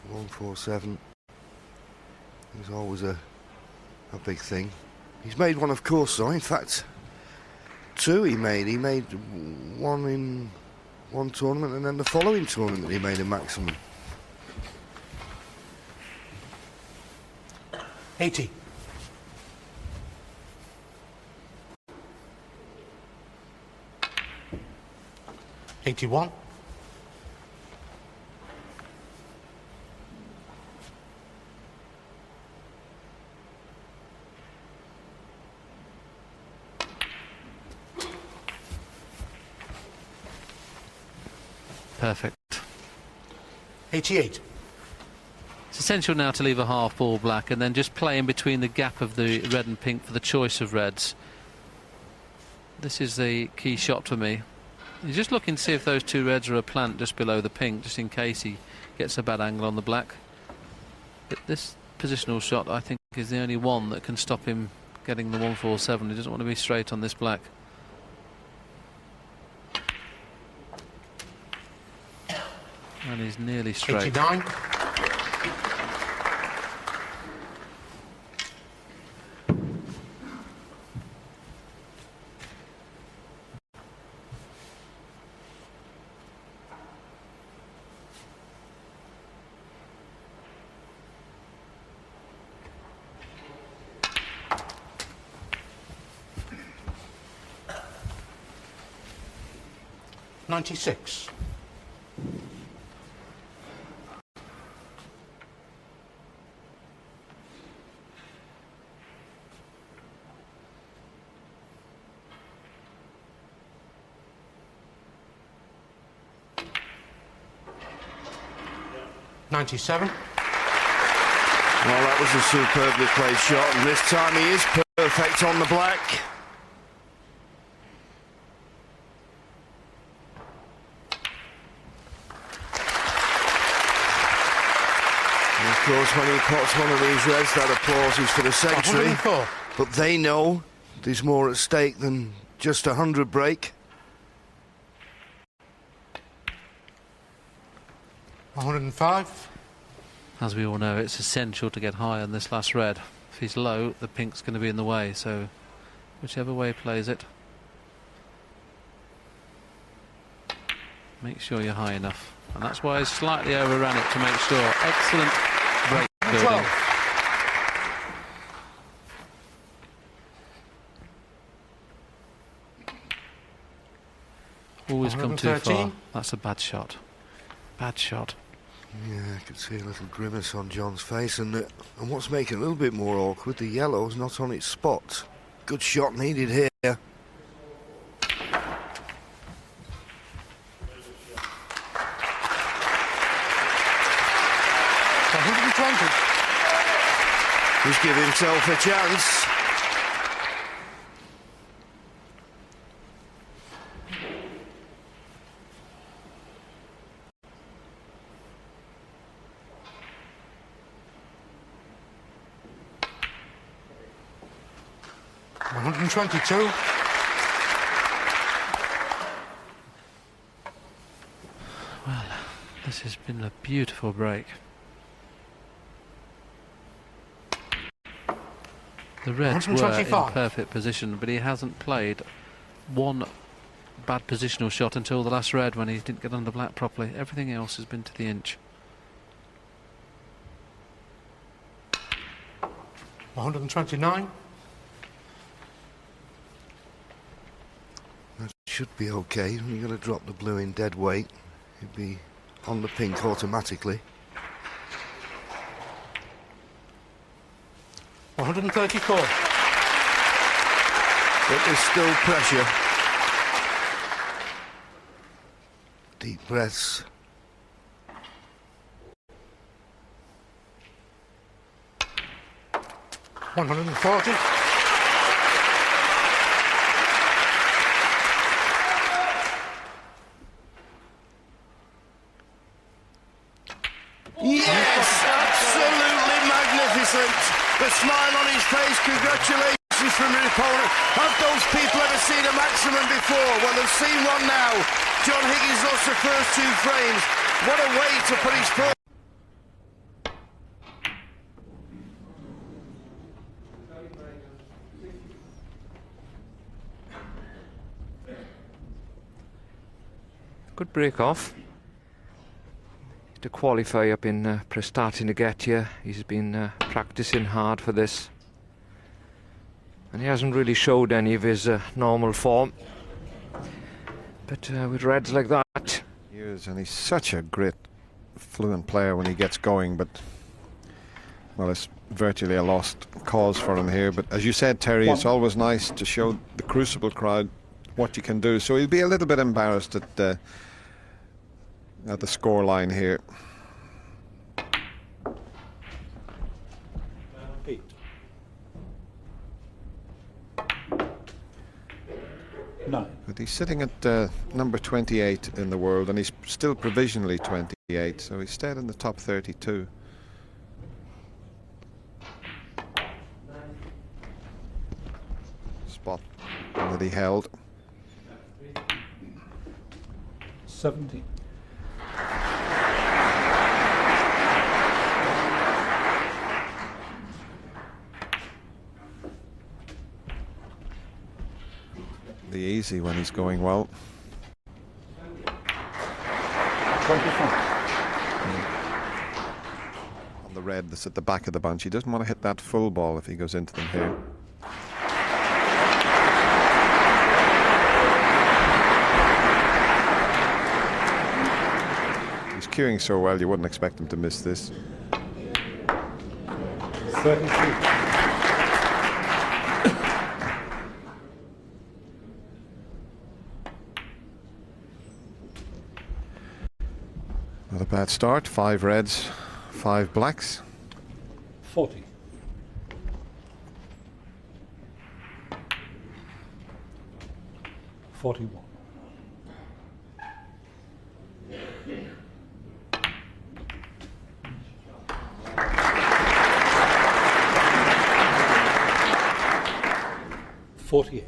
[SPEAKER 1] 147 is always a big thing. He's made one, of course, though. In fact, two he made. He made one in one tournament, and then the following tournament he made a maximum.
[SPEAKER 4] 80. $81.
[SPEAKER 2] Perfect.
[SPEAKER 4] 88.
[SPEAKER 2] It's essential now to leave a half ball black and then just play in between the gap of the red and pink for the choice of reds. This is the key shot for me. He's just looking to see if those two reds are a plant just below the pink, just in case he gets a bad angle on the black. But this positional shot, I think, is the only one that can stop him getting the 147. He doesn't want to be straight on this black. And he's nearly straight.
[SPEAKER 4] 89. $96. $97.
[SPEAKER 1] Well, that was a superbly played shot, and this time he is perfect on the black. And of course, when he pots one of these reds, that applause is for the secretary.
[SPEAKER 4] 104.
[SPEAKER 1] But they know there's more at stake than just a 100 break.
[SPEAKER 4] 105.
[SPEAKER 2] As we all know, it's essential to get high on this last red. If he's low, the pink's going to be in the way, so whichever way he plays it, make sure you're high enough. And that's why I slightly overran it to make sure. Excellent break building.
[SPEAKER 4] 12.
[SPEAKER 2] Always come too far.
[SPEAKER 4] 113.
[SPEAKER 2] That's a bad shot. Bad shot.
[SPEAKER 1] Yeah, I could see a little grimace on John's face, and what's making it a little bit more awkward, the yellow's not on its spot. Good shot needed here.
[SPEAKER 4] 120.
[SPEAKER 1] He's giving himself a chance.
[SPEAKER 4] $122.
[SPEAKER 2] Well, this has been a beautiful break. The reds were in
[SPEAKER 4] 125.
[SPEAKER 2] perfect position, but he hasn't played one bad positional shot until the last red when he didn't get under black properly. Everything else has been to the inch.
[SPEAKER 4] 129.
[SPEAKER 1] That should be okay. You're going to drop the blue in dead weight. He'd be on the pink automatically.
[SPEAKER 4] 134.
[SPEAKER 1] But there's still pressure. Deep breaths.
[SPEAKER 4] $140.
[SPEAKER 1] Yes, absolutely magnificent. The smile on his face, congratulations from your opponent. Have those people ever seen a maximum before? Well, they've seen one now. John Higgins lost the first 2 frames. What a way to put his foot.
[SPEAKER 9] Good break off. To qualify up in starting to get here. He's been practicing hard for this. And he hasn't really showed any of his normal form. But with reds like that...
[SPEAKER 5] He is, and he's such a great, fluent player when he gets going, but... Well, it's virtually a lost cause for him here. But as you said, Terry, it's always nice to show the Crucible crowd what you can do. So he'll be a little bit embarrassed at the score line here.
[SPEAKER 4] 8.
[SPEAKER 5] But he's sitting at number 28 in the world, and he's still provisionally 28, so he's stayed in the top 32. Spot that he held.
[SPEAKER 4] 70.
[SPEAKER 5] The easy when he's going well.
[SPEAKER 4] 25.
[SPEAKER 5] On the red that's at the back of the bunch, he doesn't want to hit that full ball if he goes into them here. He's cueing so well, you wouldn't expect him to miss this.
[SPEAKER 4] 33.
[SPEAKER 5] Not a bad start. 5 reds, 5 blacks.
[SPEAKER 4] 40. 41. 48.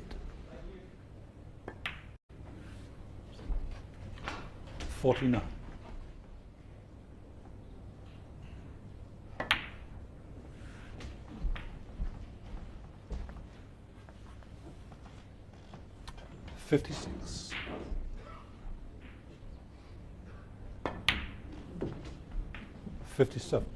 [SPEAKER 4] 49. 56. 57.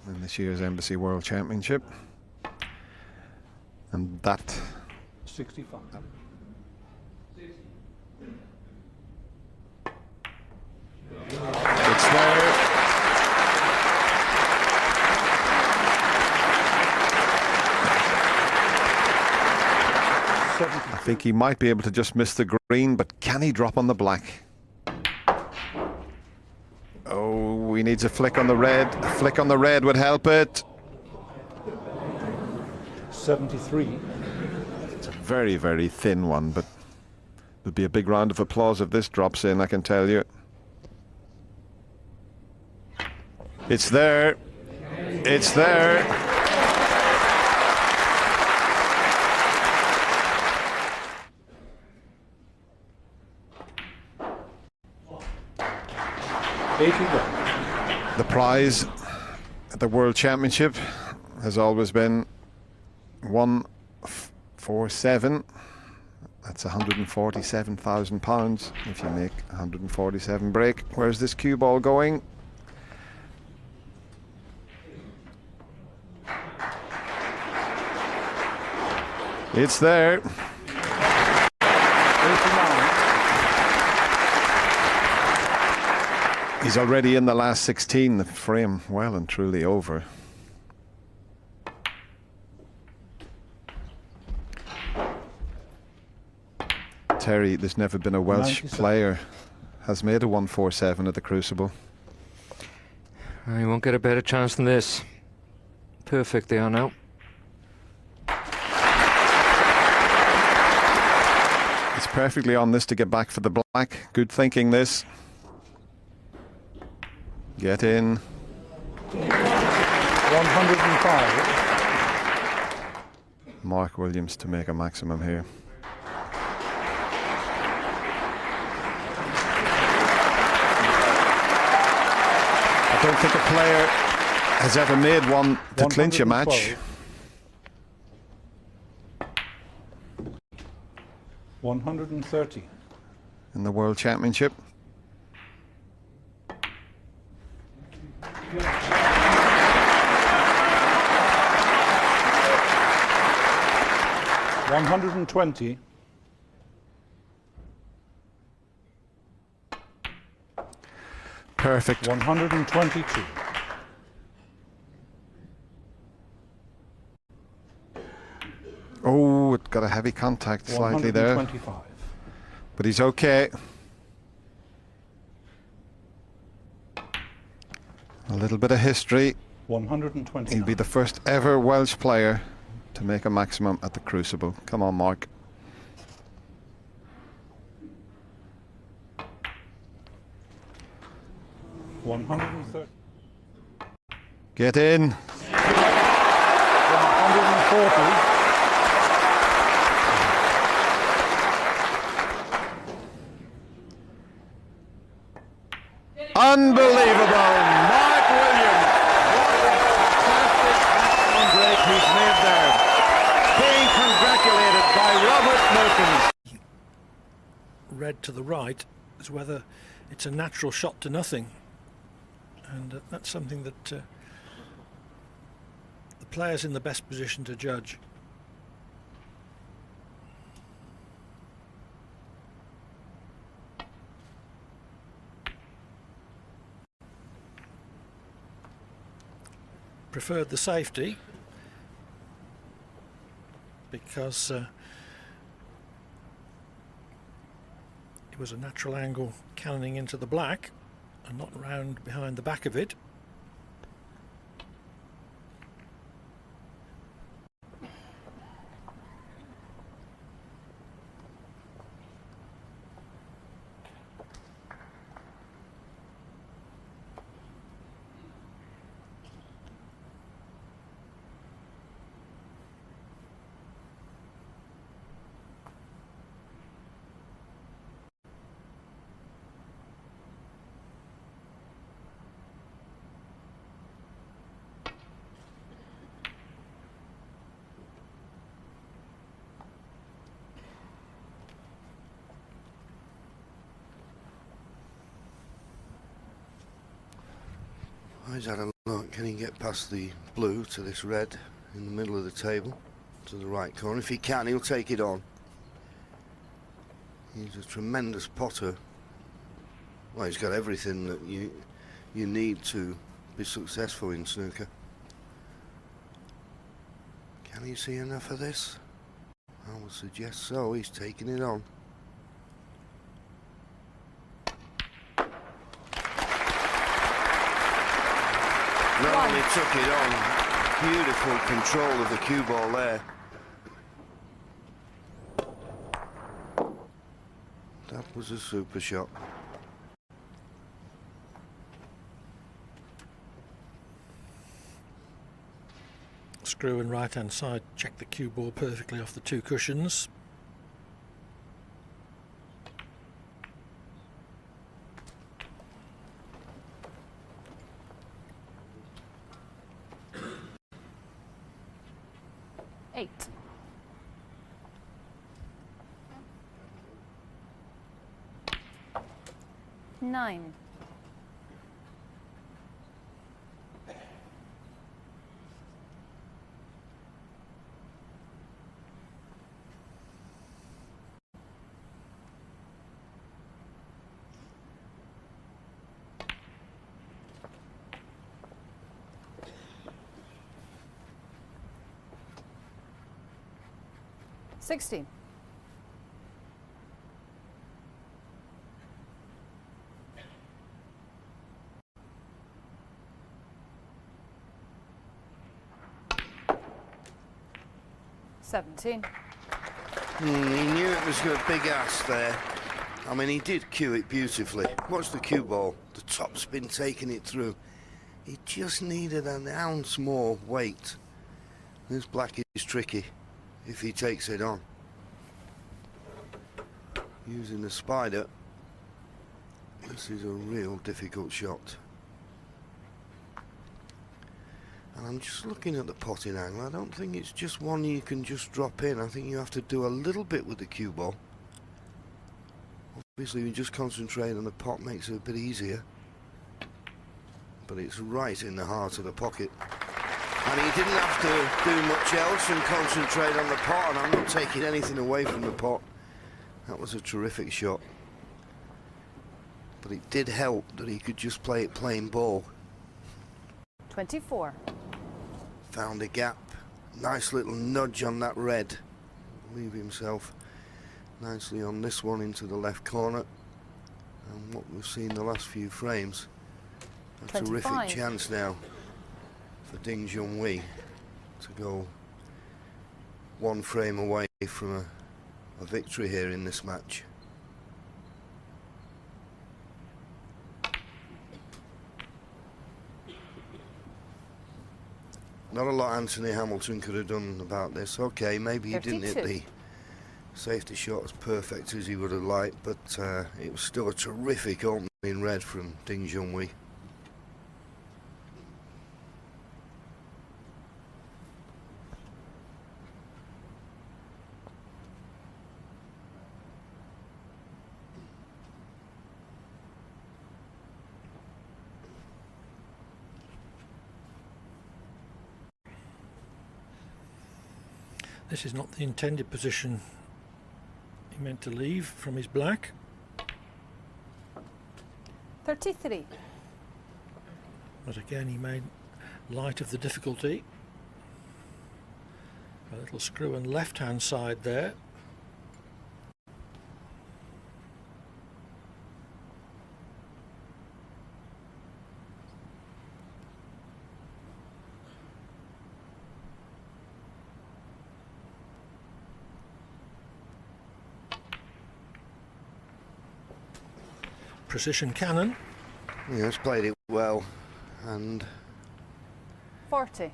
[SPEAKER 5] In this year's Embassy World Championship. And that
[SPEAKER 4] 65.
[SPEAKER 5] it's there. I think he might be able to just miss the green, but can he drop on the black? Oh, he needs a flick on the red. A flick on the red would help it.
[SPEAKER 4] 73.
[SPEAKER 5] It's a very, very thin one, but there'll be a big round of applause if this drops in, I can tell you. It's there. It's there. The prize at the World Championship has always been 147. That's £147,000 if you make 147 break. Where's this cue ball going? It's there.
[SPEAKER 4] 89.
[SPEAKER 5] He's already in the last 16, the frame well and truly over.
[SPEAKER 10] Terry, there's never been a Welsh
[SPEAKER 4] 97.
[SPEAKER 10] player has made a 147 at the Crucible.
[SPEAKER 9] He won't get a better chance than this. Perfect they are now.
[SPEAKER 10] It's perfectly on this to get back for the black. Good thinking, this. Get in.
[SPEAKER 4] 105.
[SPEAKER 10] Mark Williams to make a maximum here. I don't think a player has ever made one to clinch a match.
[SPEAKER 4] 130.
[SPEAKER 10] In the World Championship. $120. Perfect.
[SPEAKER 4] 122.
[SPEAKER 10] Oh, it got a heavy contact slightly there.
[SPEAKER 4] 125.
[SPEAKER 10] But he's okay. A little bit of history.
[SPEAKER 4] 129.
[SPEAKER 10] He'll be the first ever Welsh player to make a maximum at the Crucible. Come on, Mark.
[SPEAKER 4] $130.
[SPEAKER 10] Get in.
[SPEAKER 4] 140.
[SPEAKER 10] Unbelievable.
[SPEAKER 5] Mark Williams. What a fantastic break he's made there. Being congratulated by Robert Milkins.
[SPEAKER 11] Red to the right is whether it's a natural shot to nothing, and that's something that the player's in the best position to judge. Preferred the safety because it was a natural angle cannoning into the black and not round behind the back of it.
[SPEAKER 1] He's had a look. Can he get past the blue to this red in the middle of the table to the right corner? If he can, he'll take it on. He's a tremendous potter. Well, he's got everything that you need to be successful in snooker. Can he see enough of this? I would suggest so. He's taking it on. Not only took it on, beautiful control of the cue ball there. That was a super shot.
[SPEAKER 11] Screw in right hand side, check the cue ball perfectly off the two cushions.
[SPEAKER 12] Eight. Nine. $60. 17.
[SPEAKER 1] He knew it was a big ass there. I mean, he did cue it beautifully. Watch the cue ball. The top spin taking it through. He just needed an ounce more weight. This black is tricky if he takes it on. Using the spider, this is a real difficult shot. And I'm just looking at the potting angle. I don't think it's just one you can just drop in. I think you have to do a little bit with the cue ball. Obviously, you just concentrate on the pot, makes it a bit easier. But it's right in the heart of the pocket. And he didn't have to do much else and concentrate on the pot, and I'm not taking anything away from the pot. That was a terrific shot. But it did help that he could just play it plain ball.
[SPEAKER 12] 24.
[SPEAKER 1] Found a gap. Nice little nudge on that red. Leave himself nicely on this one into the left corner. And what we've seen the last few frames, a
[SPEAKER 12] 25.
[SPEAKER 1] terrific chance now for Ding Junhui to go one frame away from a victory here in this match. Not a lot Anthony Hamilton could have done about this. Okay, maybe he didn't hit the safety shot as perfect as he would have liked, but it was still a terrific opening red from Ding Junhui.
[SPEAKER 11] This is not the intended position he meant to leave from his black.
[SPEAKER 12] 33.
[SPEAKER 11] But again, he made light of the difficulty. A little screw and left-hand side there. Precision cannon.
[SPEAKER 1] He has played it well, and
[SPEAKER 12] 40.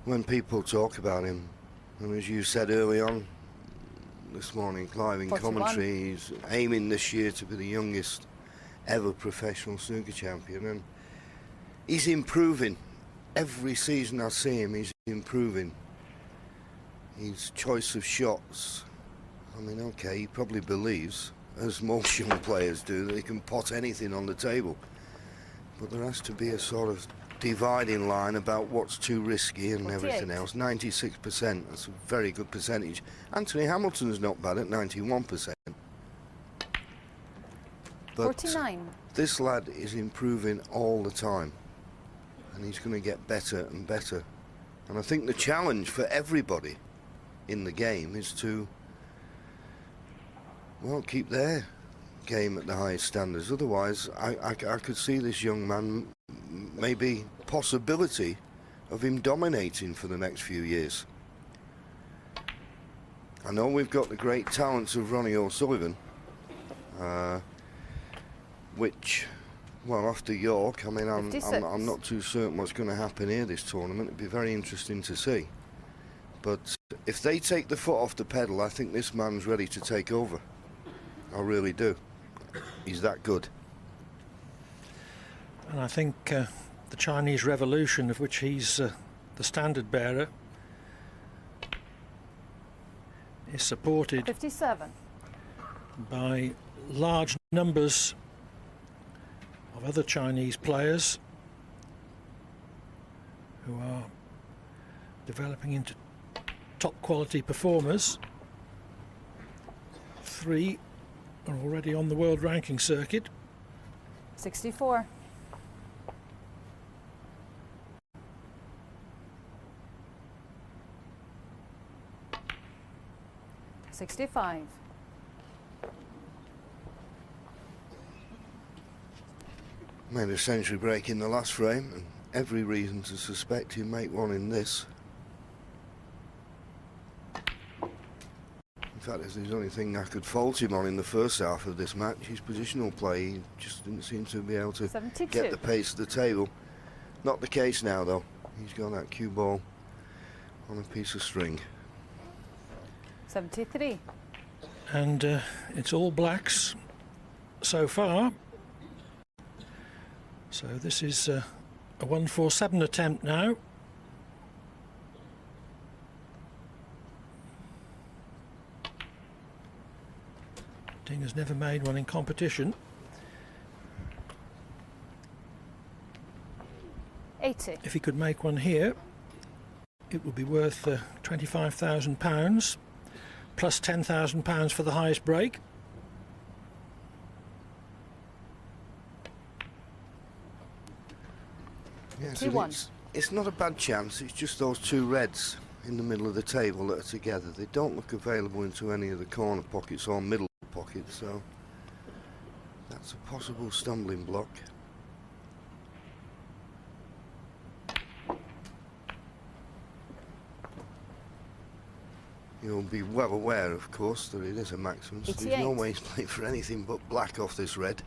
[SPEAKER 1] when people talk about him, and as you said early on this morning, Clive, in
[SPEAKER 12] 41.
[SPEAKER 1] commentary, he's aiming this year to be the youngest ever professional snooker champion, and he's improving. Every season I see him, he's improving. His choice of shots, I mean, okay, he probably believes, as most young players do, that he can pot anything on the table. But there has to be a sort of dividing line about what's too risky and
[SPEAKER 12] 48.
[SPEAKER 1] everything else. 96%, that's a very good percentage. Anthony Hamilton's not bad at 91%. But
[SPEAKER 12] 49.
[SPEAKER 1] this lad is improving all the time, and he's going to get better and better. And I think the challenge for everybody in the game is to, well, keep their game at the highest standards. Otherwise, I could see this young man, maybe possibility of him dominating for the next few years. I know we've got the great talents of Ronnie O'Sullivan, which, well, after York, I mean, I'm not too certain what's going to happen here this tournament. It'd be very interesting to see. But if they take the foot off the pedal, I think this man's ready to take over. I really do. He's that good.
[SPEAKER 11] And I think the Chinese Revolution, of which he's the standard bearer, is supported
[SPEAKER 12] 57.
[SPEAKER 11] by large numbers of other Chinese players who are developing into top quality performers. 3 are already on the world ranking circuit.
[SPEAKER 12] 64. 65.
[SPEAKER 1] Made a century break in the last frame, and every reason to suspect he'll make one in this. In fact, it's the only thing I could fault him on in the first half of this match. His positional play, he just didn't seem to be able to
[SPEAKER 12] 72.
[SPEAKER 1] get the pace of the table. Not the case now, though. He's got that cue ball on a piece of string.
[SPEAKER 12] 73.
[SPEAKER 11] And it's all blacks so far. So this is a 147 attempt now. Ding has never made one in competition.
[SPEAKER 12] 80.
[SPEAKER 11] If he could make one here, it would be worth £25,000 plus £10,000 for the highest break.
[SPEAKER 1] Yes,
[SPEAKER 12] 2-1.
[SPEAKER 1] it's not a bad chance. It's just those two reds in the middle of the table that are together. They don't look available into any of the corner pockets or middle pockets, so that's a possible stumbling block. You'll be well aware, of course, that it is a maximum, so there's no way he's playing for anything but black off this red.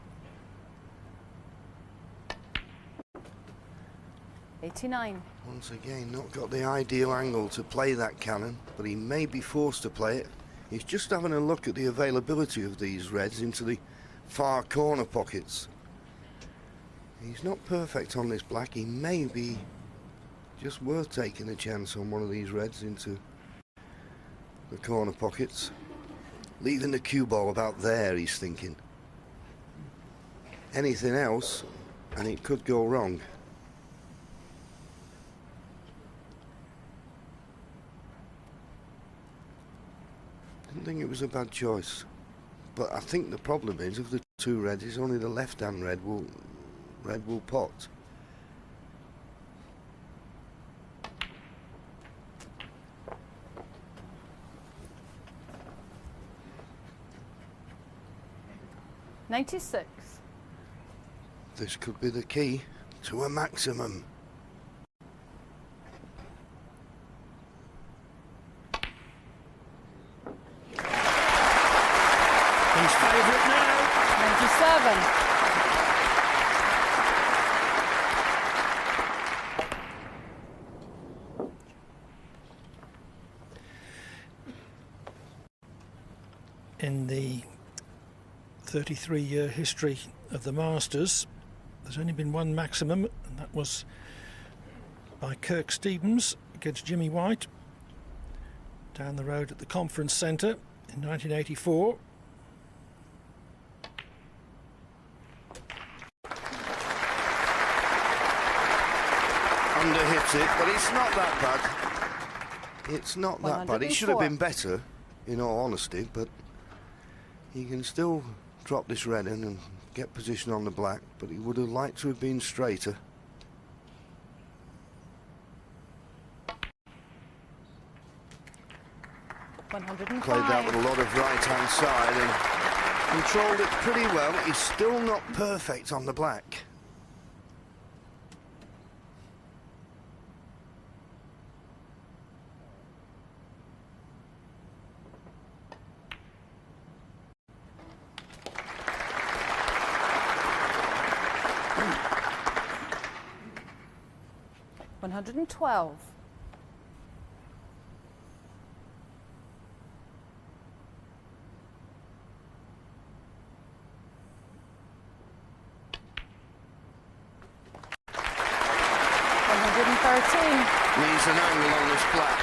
[SPEAKER 12] 89.
[SPEAKER 1] Once again, not got the ideal angle to play that cannon, but he may be forced to play it. He's just having a look at the availability of these reds into the far corner pockets. He's not perfect on this black. He may be just worth taking a chance on one of these reds into the corner pockets. Leaving the cue ball about there, he's thinking. Anything else, and it could go wrong. Didn't think it was a bad choice, but I think the problem is, of the two reds, is only the left-hand red will pot.
[SPEAKER 12] $96.
[SPEAKER 1] This could be the key to a maximum.
[SPEAKER 11] His favourite now.
[SPEAKER 12] 97.
[SPEAKER 11] In the 33-year history of the Masters, there's only been one maximum, and that was by Kirk Stevens against Jimmy White down the road at the Conference Centre in 1984.
[SPEAKER 1] Underhit it, but it's not that bad. It's not that bad. It should have been better, in all honesty, but he can still drop this red in and get position on the black, but he would have liked to have been straighter. Played that with a lot of right-hand side and controlled it pretty well. He's still not perfect on the black.
[SPEAKER 12] $112.
[SPEAKER 1] Needs an angle on this black.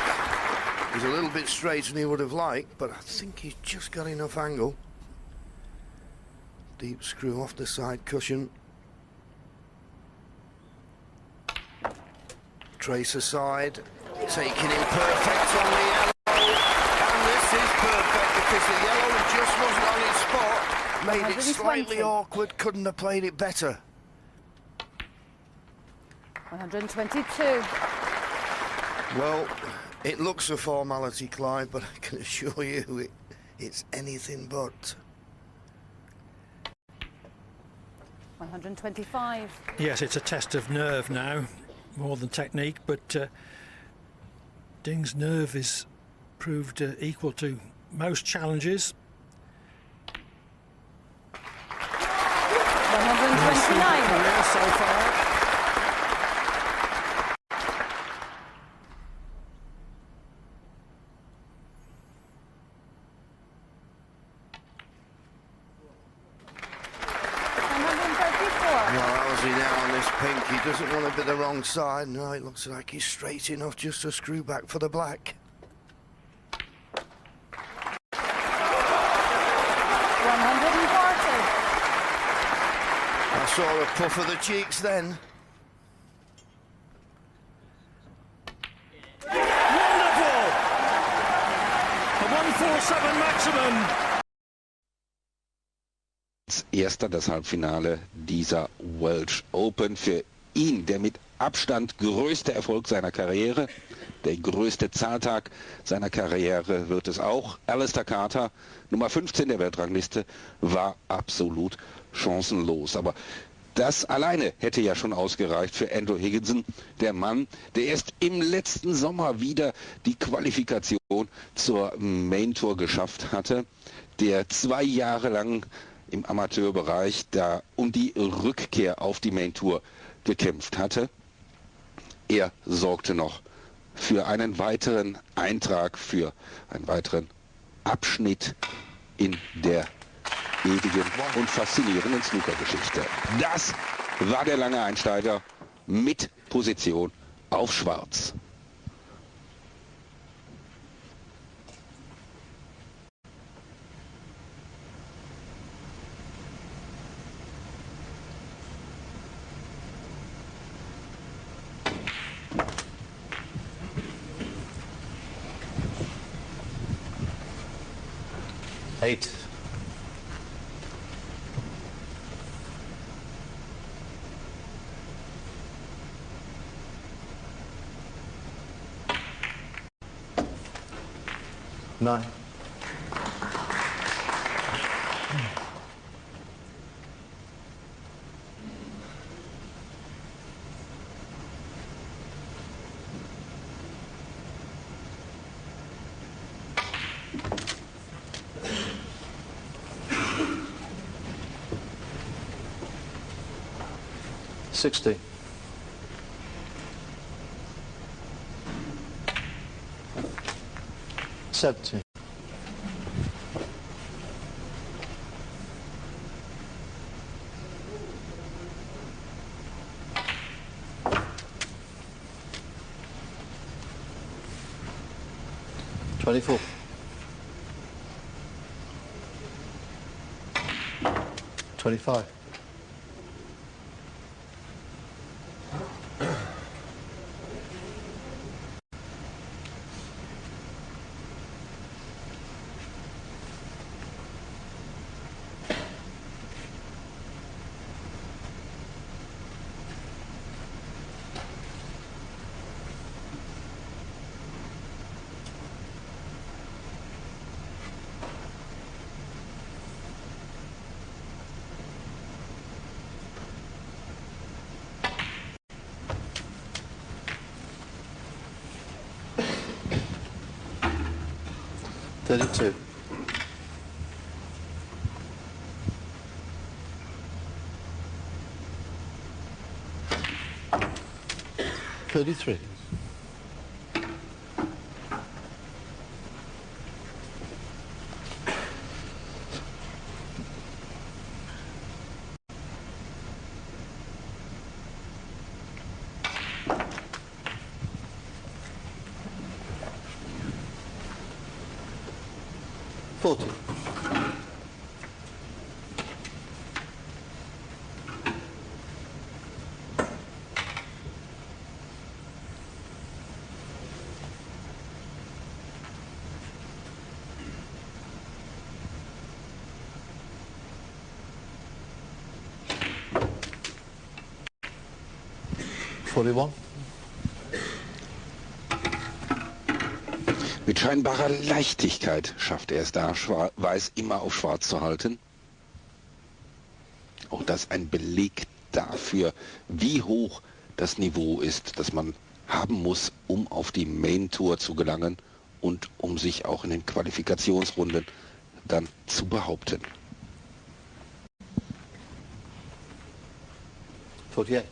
[SPEAKER 1] He's a little bit straighter than he would have liked, but I think he's just got enough angle. Deep screw off the side cushion. Trace aside, taking him perfect on the yellow, and this is perfect because the yellow just wasn't on his spot, made it slightly awkward, couldn't have played it better.
[SPEAKER 12] 122.
[SPEAKER 1] Well, it looks a formality, Clive, but I can assure you it's anything but.
[SPEAKER 12] 125.
[SPEAKER 11] Yes, it's a test of nerve now, more than technique, but Ding's nerve is proved equal to most challenges.
[SPEAKER 12] 129.
[SPEAKER 11] Career so far.
[SPEAKER 1] Well, how's he now on this pink? He doesn't want to be the wrong side. No, it looks like he's straight enough just to screw back for the black.
[SPEAKER 12] 140.
[SPEAKER 1] I saw a puff of the cheeks then.
[SPEAKER 11] Wonderful! A 147 maximum.
[SPEAKER 13] Erster das Halbfinale dieser Welsh Open für ihn, der mit Abstand größte Erfolg seiner Karriere, der größte Zahltag seiner Karriere wird es auch. Alistair Carter, Nummer 15 der Weltrangliste, war absolut chancenlos. Aber das alleine hätte ja schon ausgereicht für Andrew Higginson, der Mann, der erst im letzten Sommer wieder die Qualifikation zur Main Tour geschafft hatte, der 2 Jahre lang im Amateurbereich da um die Rückkehr auf die Main Tour gekämpft hatte. Er sorgte noch für einen weiteren Eintrag, für einen weiteren Abschnitt in der ewigen und faszinierenden Snooker-Geschichte. Das war der lange Einsteiger mit Position auf Schwarz.
[SPEAKER 7] Eight.
[SPEAKER 8] Nine.
[SPEAKER 7] $60.
[SPEAKER 8] 70.
[SPEAKER 7] 24.
[SPEAKER 8] 25.
[SPEAKER 7] 32. 33. 40. 41.
[SPEAKER 13] Mit scheinbarer Leichtigkeit schafft er es da, Weiß immer auf Schwarz zu halten. Auch das ein Beleg dafür, wie hoch das Niveau ist, das man haben muss, um auf die Main Tour zu gelangen und um sich auch in den Qualifikationsrunden dann zu behaupten.
[SPEAKER 14] 48.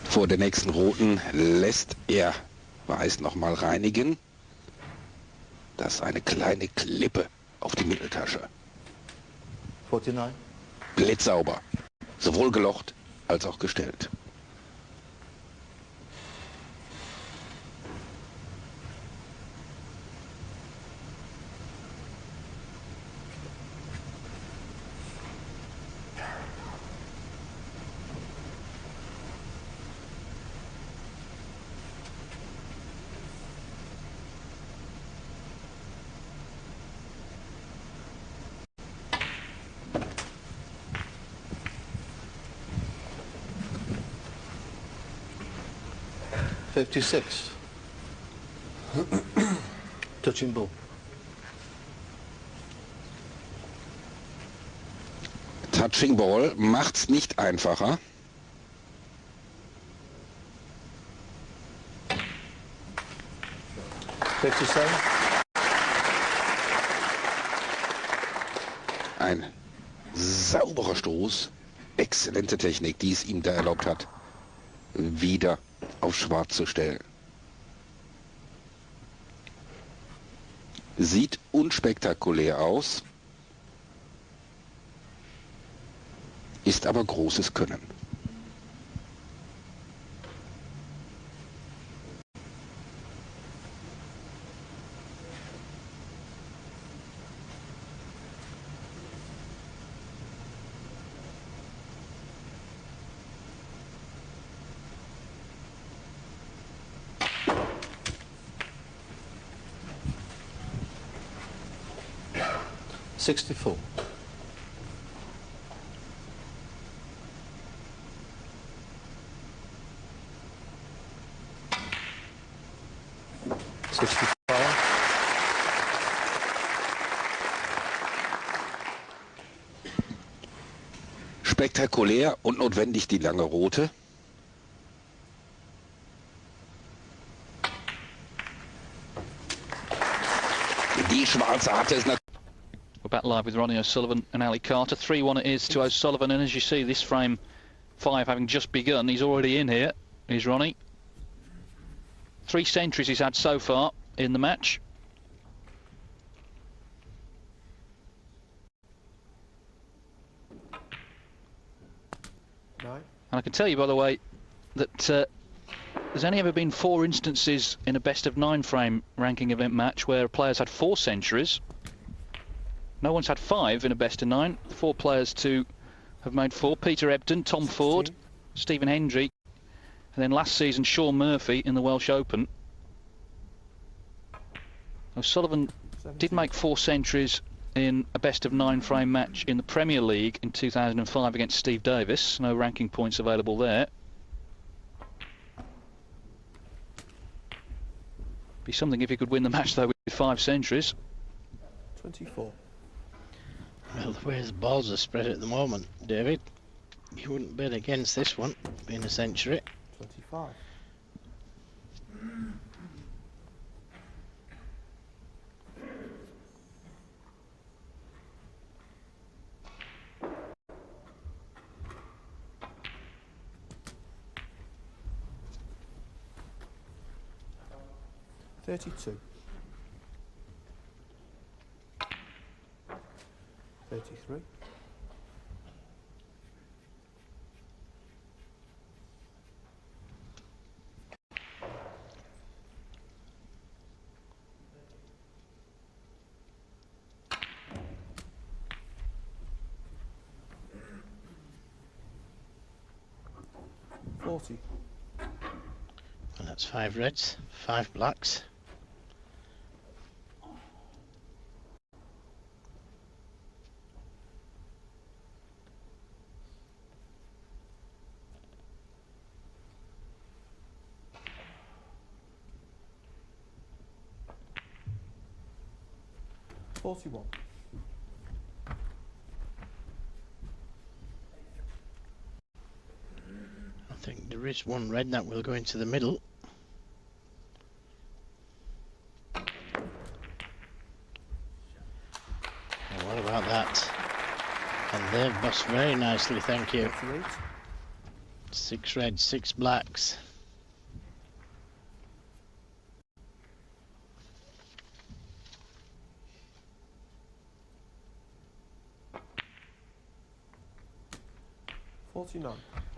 [SPEAKER 13] Vor der nächsten roten lässt er Weiß nochmal reinigen. Das ist eine kleine Klippe auf die Mitteltasche.
[SPEAKER 14] 49.
[SPEAKER 13] Blitzsauber. Sowohl gelocht als auch gestellt.
[SPEAKER 14] $56. Touching ball.
[SPEAKER 13] Touching Ball macht's nicht einfacher. Ein sauberer Stoß, exzellente Technik, die es ihm da erlaubt hat, wieder auf Schwarz zu stellen. Sieht unspektakulär aus, ist aber großes Können.
[SPEAKER 14] $64.
[SPEAKER 13] Spektakulär und notwendig die lange rote. Die schwarze hatte es natürlich.
[SPEAKER 2] We're back live with Ronnie O'Sullivan and Ali Carter. 3-1 it is to O'Sullivan, and as you see, this frame 5 having just begun, he's already in here. Here's Ronnie. 3 centuries he's had so far in the match.
[SPEAKER 15] Nine.
[SPEAKER 2] And I can tell you, by the way, that there's only ever been 4 instances in a best-of-9 frame ranking event match where a player's had 4 centuries. No one's had 5 in a best-of-9. 4 players to have made 4. Peter Ebdon, Tom
[SPEAKER 15] 16.
[SPEAKER 2] Ford, Stephen Hendry, and then last season Sean Murphy in the Welsh Open. O'Sullivan
[SPEAKER 15] 17.
[SPEAKER 2] did make 4 centuries in a best-of-9 frame match in the Premier League in 2005 against Steve Davis. No ranking points available there. Be something if he could win the match though with 5 centuries.
[SPEAKER 15] 24.
[SPEAKER 16] Well, the way the balls are spread at the moment, David, you wouldn't bet against this one being a century.
[SPEAKER 15] 25. $32. 33. $40.
[SPEAKER 16] And that's 5 reds, 5 blacks.
[SPEAKER 15] 41.
[SPEAKER 16] I think there is one red that will go into the middle. Oh, what about that? And they've bust very nicely, thank you.
[SPEAKER 15] 38.
[SPEAKER 16] 6 reds, 6 blacks.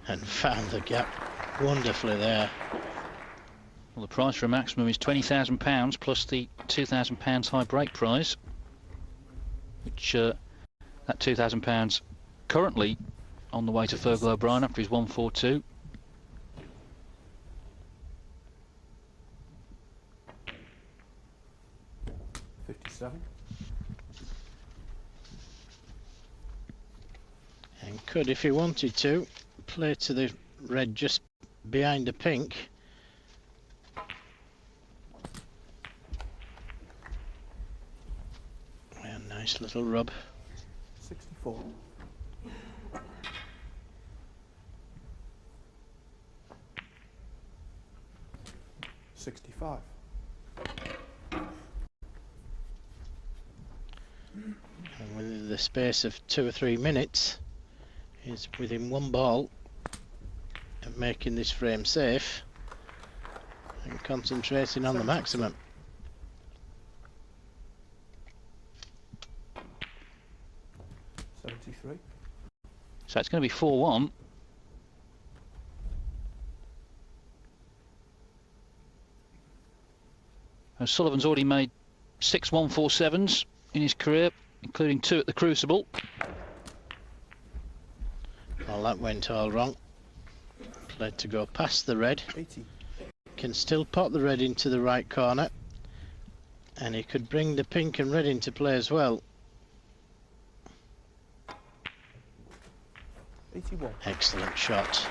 [SPEAKER 16] And found the gap wonderfully there.
[SPEAKER 17] Well, the prize for a maximum is £20,000 plus the £2,000 high break prize, which that £2,000 currently on the way to Fergal O'Brien after his 142.
[SPEAKER 16] And could, if he wanted to, play to the red just behind the pink. Yeah, nice little rub.
[SPEAKER 15] 64. $65.
[SPEAKER 16] And within the space of 2 or 3 minutes, he's within 1 ball of making this frame safe and concentrating on the maximum.
[SPEAKER 17] So it's going to be 4-1. Sullivan's already made 6 147s in his career, including 2 at the Crucible.
[SPEAKER 16] Well, that went all wrong. Played to go past the red.
[SPEAKER 15] 80.
[SPEAKER 16] Can still pop the red into the right corner, and he could bring the pink and red into play as well.
[SPEAKER 15] 81.
[SPEAKER 16] Excellent shot.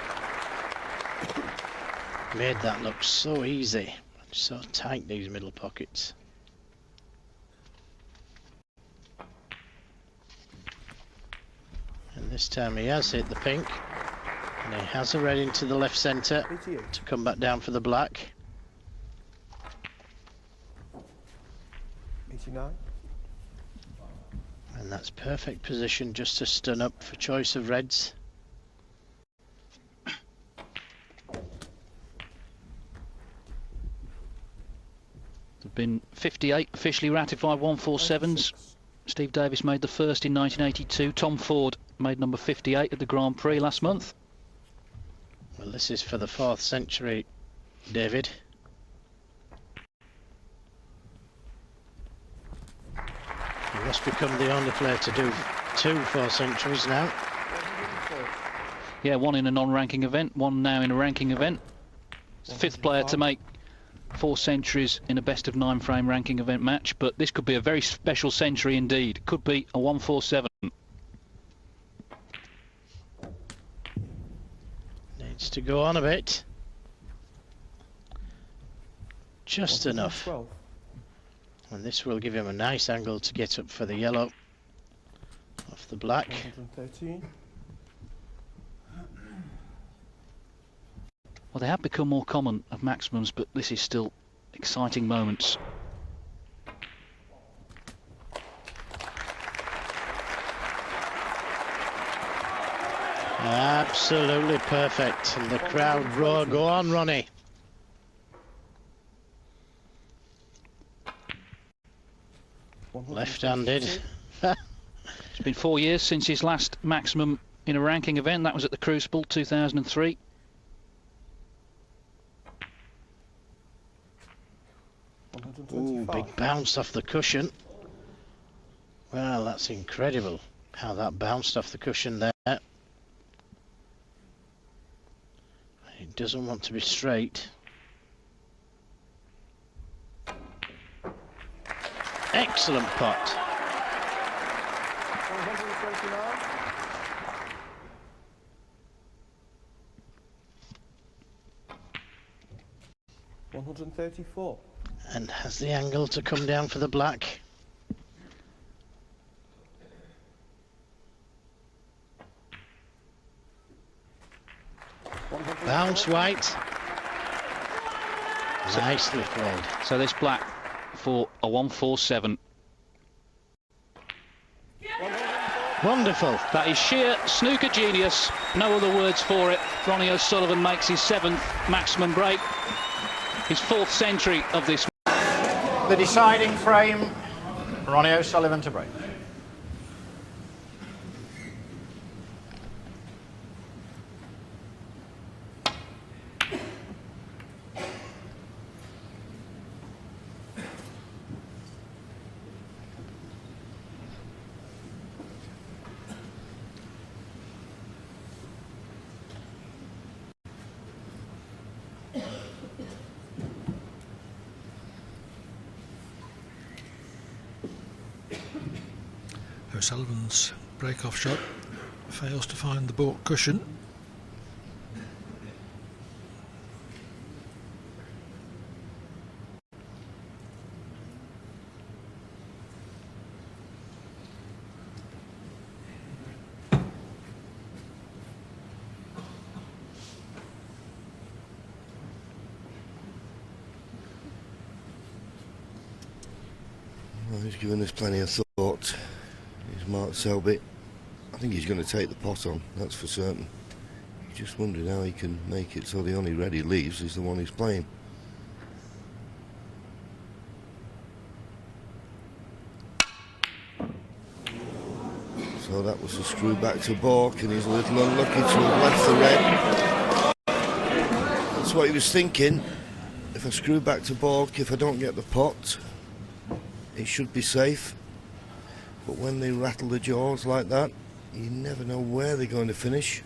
[SPEAKER 16] Made that look so easy. So tight, these middle pockets. And this time he has hit the pink, and he has a red into the left centre to come back down for the black.
[SPEAKER 15] 89.
[SPEAKER 16] And that's perfect position just to stun up for choice of reds.
[SPEAKER 17] There have been 58 officially ratified 147s. Steve Davis made the first in 1982. Tom Ford made number 58 at the Grand Prix last month.
[SPEAKER 16] Well, this is for the 4th century, David. He must become the only player to do 2 4 centuries now.
[SPEAKER 17] Yeah, 1 in a non-ranking event, 1 now in a ranking event. It's the 5th player to make 4 centuries in a best of 9 frame ranking event match, but this could be a very special century indeed. It could be a 147.
[SPEAKER 16] Needs to go on a bit. Just enough. And this will give him a nice angle to get up for the yellow off the black.
[SPEAKER 15] 113.
[SPEAKER 17] Well, they have become more common of maximums, but this is still exciting moments.
[SPEAKER 16] Absolutely perfect, and the crowd roar. Go on, Ronnie. Left-handed.
[SPEAKER 17] It's been 4 years since his last maximum in a ranking event. That was at the Crucible, 2003.
[SPEAKER 16] Ooh, big bounce off the cushion. Well, that's incredible how that bounced off the cushion there. It doesn't want to be straight. Excellent pot.
[SPEAKER 15] 134.
[SPEAKER 16] And has the angle to come down for the black. Bounce White. Nicely played.
[SPEAKER 17] So this black for a 147.
[SPEAKER 16] Wonderful.
[SPEAKER 17] That is sheer snooker genius. No other words for it. Ronnie O'Sullivan makes his 7th maximum break. His 4th century of this.
[SPEAKER 18] The deciding frame, Ronnie O'Sullivan to break.
[SPEAKER 11] O'Sullivan's break-off shot fails to find the baulk cushion.
[SPEAKER 1] Well, he's given us plenty of thought. He's Mark Selby. I think he's going to take the pot on, that's for certain. He's just wondering how he can make it so the only red he leaves is the one he's playing. So that was a screw back to baulk, and he's a little unlucky to have left the red. That's what he was thinking. If I screw back to baulk, if I don't get the pot, it should be safe. But when they rattle the jaws like that, you never know where they're going to finish.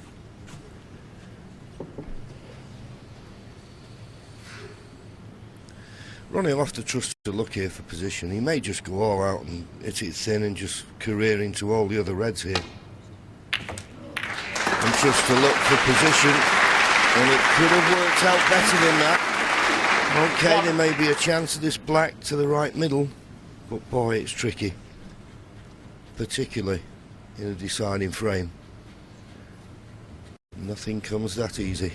[SPEAKER 1] Ronnie will have to trust to luck here for position. He may just go all out and hit it thin and just career into all the other reds here. And trust to luck for position. And it could have worked out better than that. Okay, there may be a chance of this black to the right middle, but boy, it's tricky. Particularly in a deciding frame. Nothing comes that easy.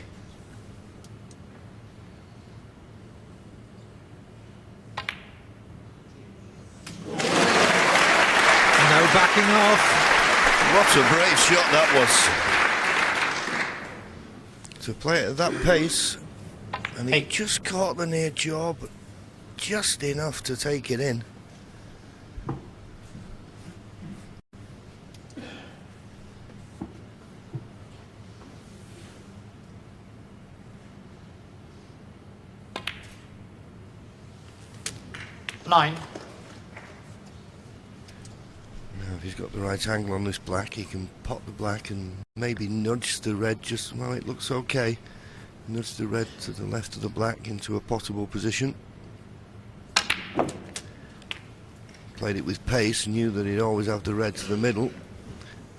[SPEAKER 11] No backing off.
[SPEAKER 1] What a brave shot that was. To play it at that pace, and he just caught the near jaw, but just enough to take it in.
[SPEAKER 18] Nine.
[SPEAKER 1] Now, if he's got the right angle on this black, he can pot the black and maybe nudge the red just, well, it looks okay. Nudge the red to the left of the black into a pottable position. Played it with pace, knew that he'd always have the red to the middle.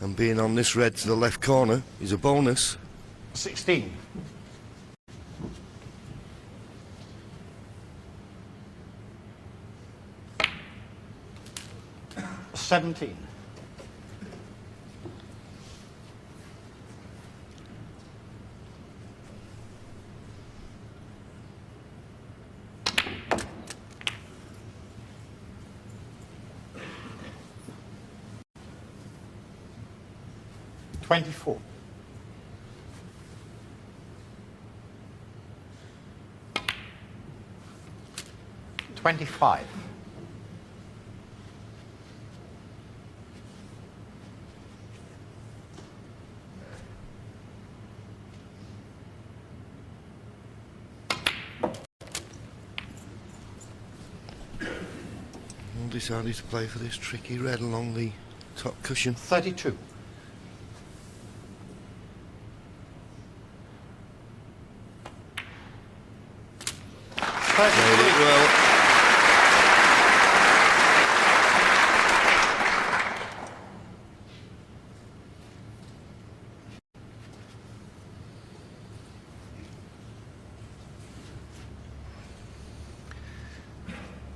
[SPEAKER 1] And being on this red to the left corner is a bonus.
[SPEAKER 18] 16. $17. $24. $25.
[SPEAKER 1] Decided to play for this tricky red along the top cushion.
[SPEAKER 18] 32.
[SPEAKER 1] Played it well.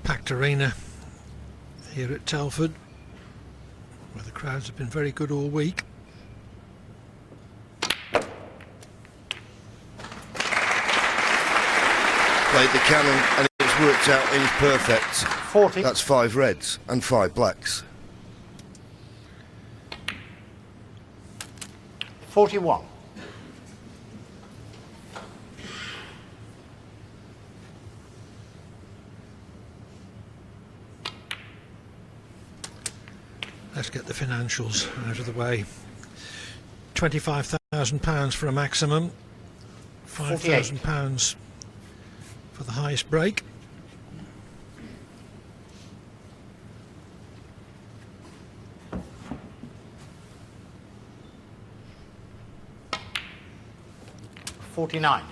[SPEAKER 11] Packed arena here at Telford, where the crowds have been very good all week.
[SPEAKER 1] played the cannon and it's worked out in perfect.
[SPEAKER 18] 40.
[SPEAKER 1] That's 5 reds and 5 blacks.
[SPEAKER 18] 41.
[SPEAKER 11] Let's get the financials out of the way. £25,000 for a maximum, £5,000 for the highest break.
[SPEAKER 18] $49.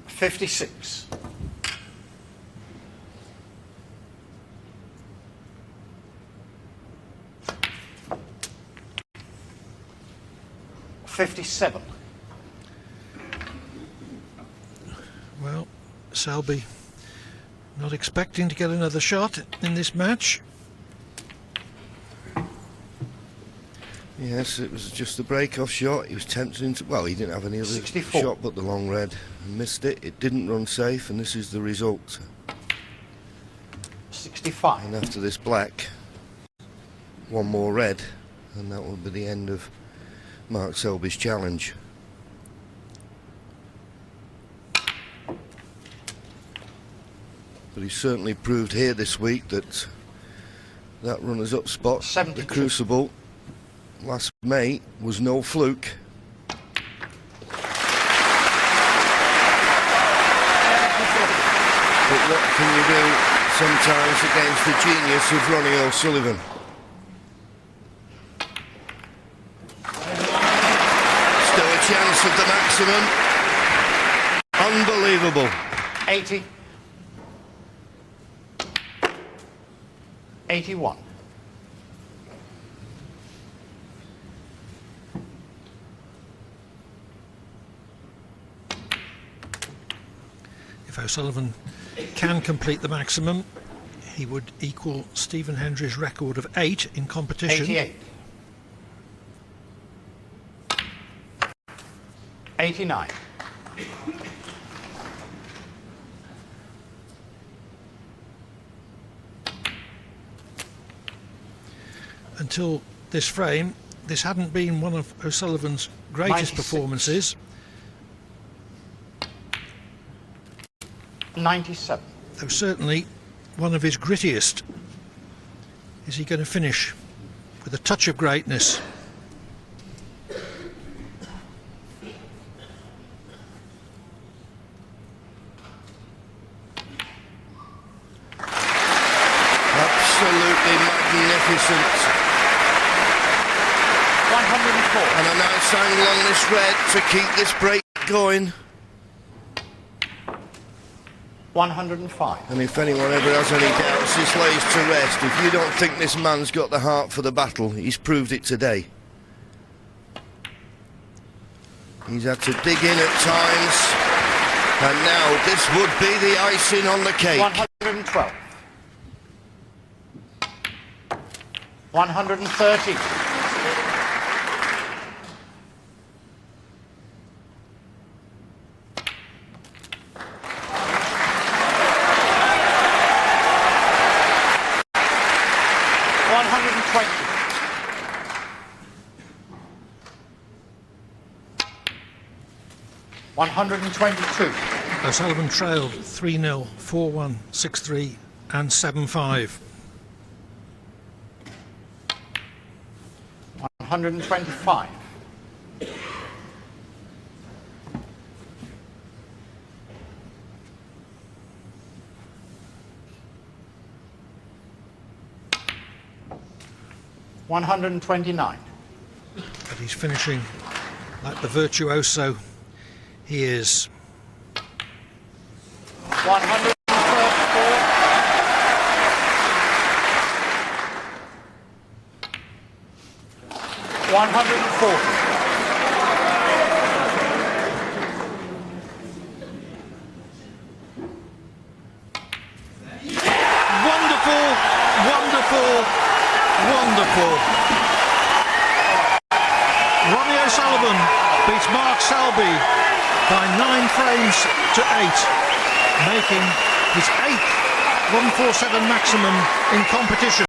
[SPEAKER 18] $56. $57.
[SPEAKER 11] Well, Selby not expecting to get another shot in this match.
[SPEAKER 1] Yes, it was just a break-off shot. He was tempted into... Well, he didn't have any other
[SPEAKER 18] 64.
[SPEAKER 1] shot but the long red. Missed it. It didn't run safe, and this is the result.
[SPEAKER 18] 65.
[SPEAKER 1] And after this black, one more red, and that will be the end of Mark Selby's challenge. But he certainly proved here this week that that runners-up spot,
[SPEAKER 18] 72.
[SPEAKER 1] the Crucible, last May, was no fluke. But what can you do sometimes against the genius of Ronnie O'Sullivan? Still a chance of the maximum. Unbelievable.
[SPEAKER 18] 80. 81.
[SPEAKER 11] If O'Sullivan can complete the maximum, he would equal Stephen Hendry's record of 8 in competition.
[SPEAKER 18] 88. 89.
[SPEAKER 11] Until this frame, this hadn't been one of O'Sullivan's greatest
[SPEAKER 18] 96.
[SPEAKER 11] performances.
[SPEAKER 18] 97.
[SPEAKER 11] Though certainly one of his grittiest. Is he going to finish with a touch of greatness?
[SPEAKER 1] Absolutely magnificent.
[SPEAKER 18] 104.
[SPEAKER 1] And a nice angle on this red to keep this break going.
[SPEAKER 18] 105.
[SPEAKER 1] And if anyone ever has any doubts, this lays to rest. If you don't think this man's got the heart for the battle, he's proved it today. He's had to dig in at times, and now this would be the icing on the cake.
[SPEAKER 18] 112. 130. 120. 122.
[SPEAKER 11] O'Sullivan trailed 3-0, 4-1, 6-3 and 7-5.
[SPEAKER 18] 125. 129.
[SPEAKER 11] But he's finishing like the virtuoso he is.
[SPEAKER 18] 134. 140.
[SPEAKER 11] for. Ronnie O'Sullivan beats Mark Selby by 9 frames to 8, making his 8th 147 maximum in competition.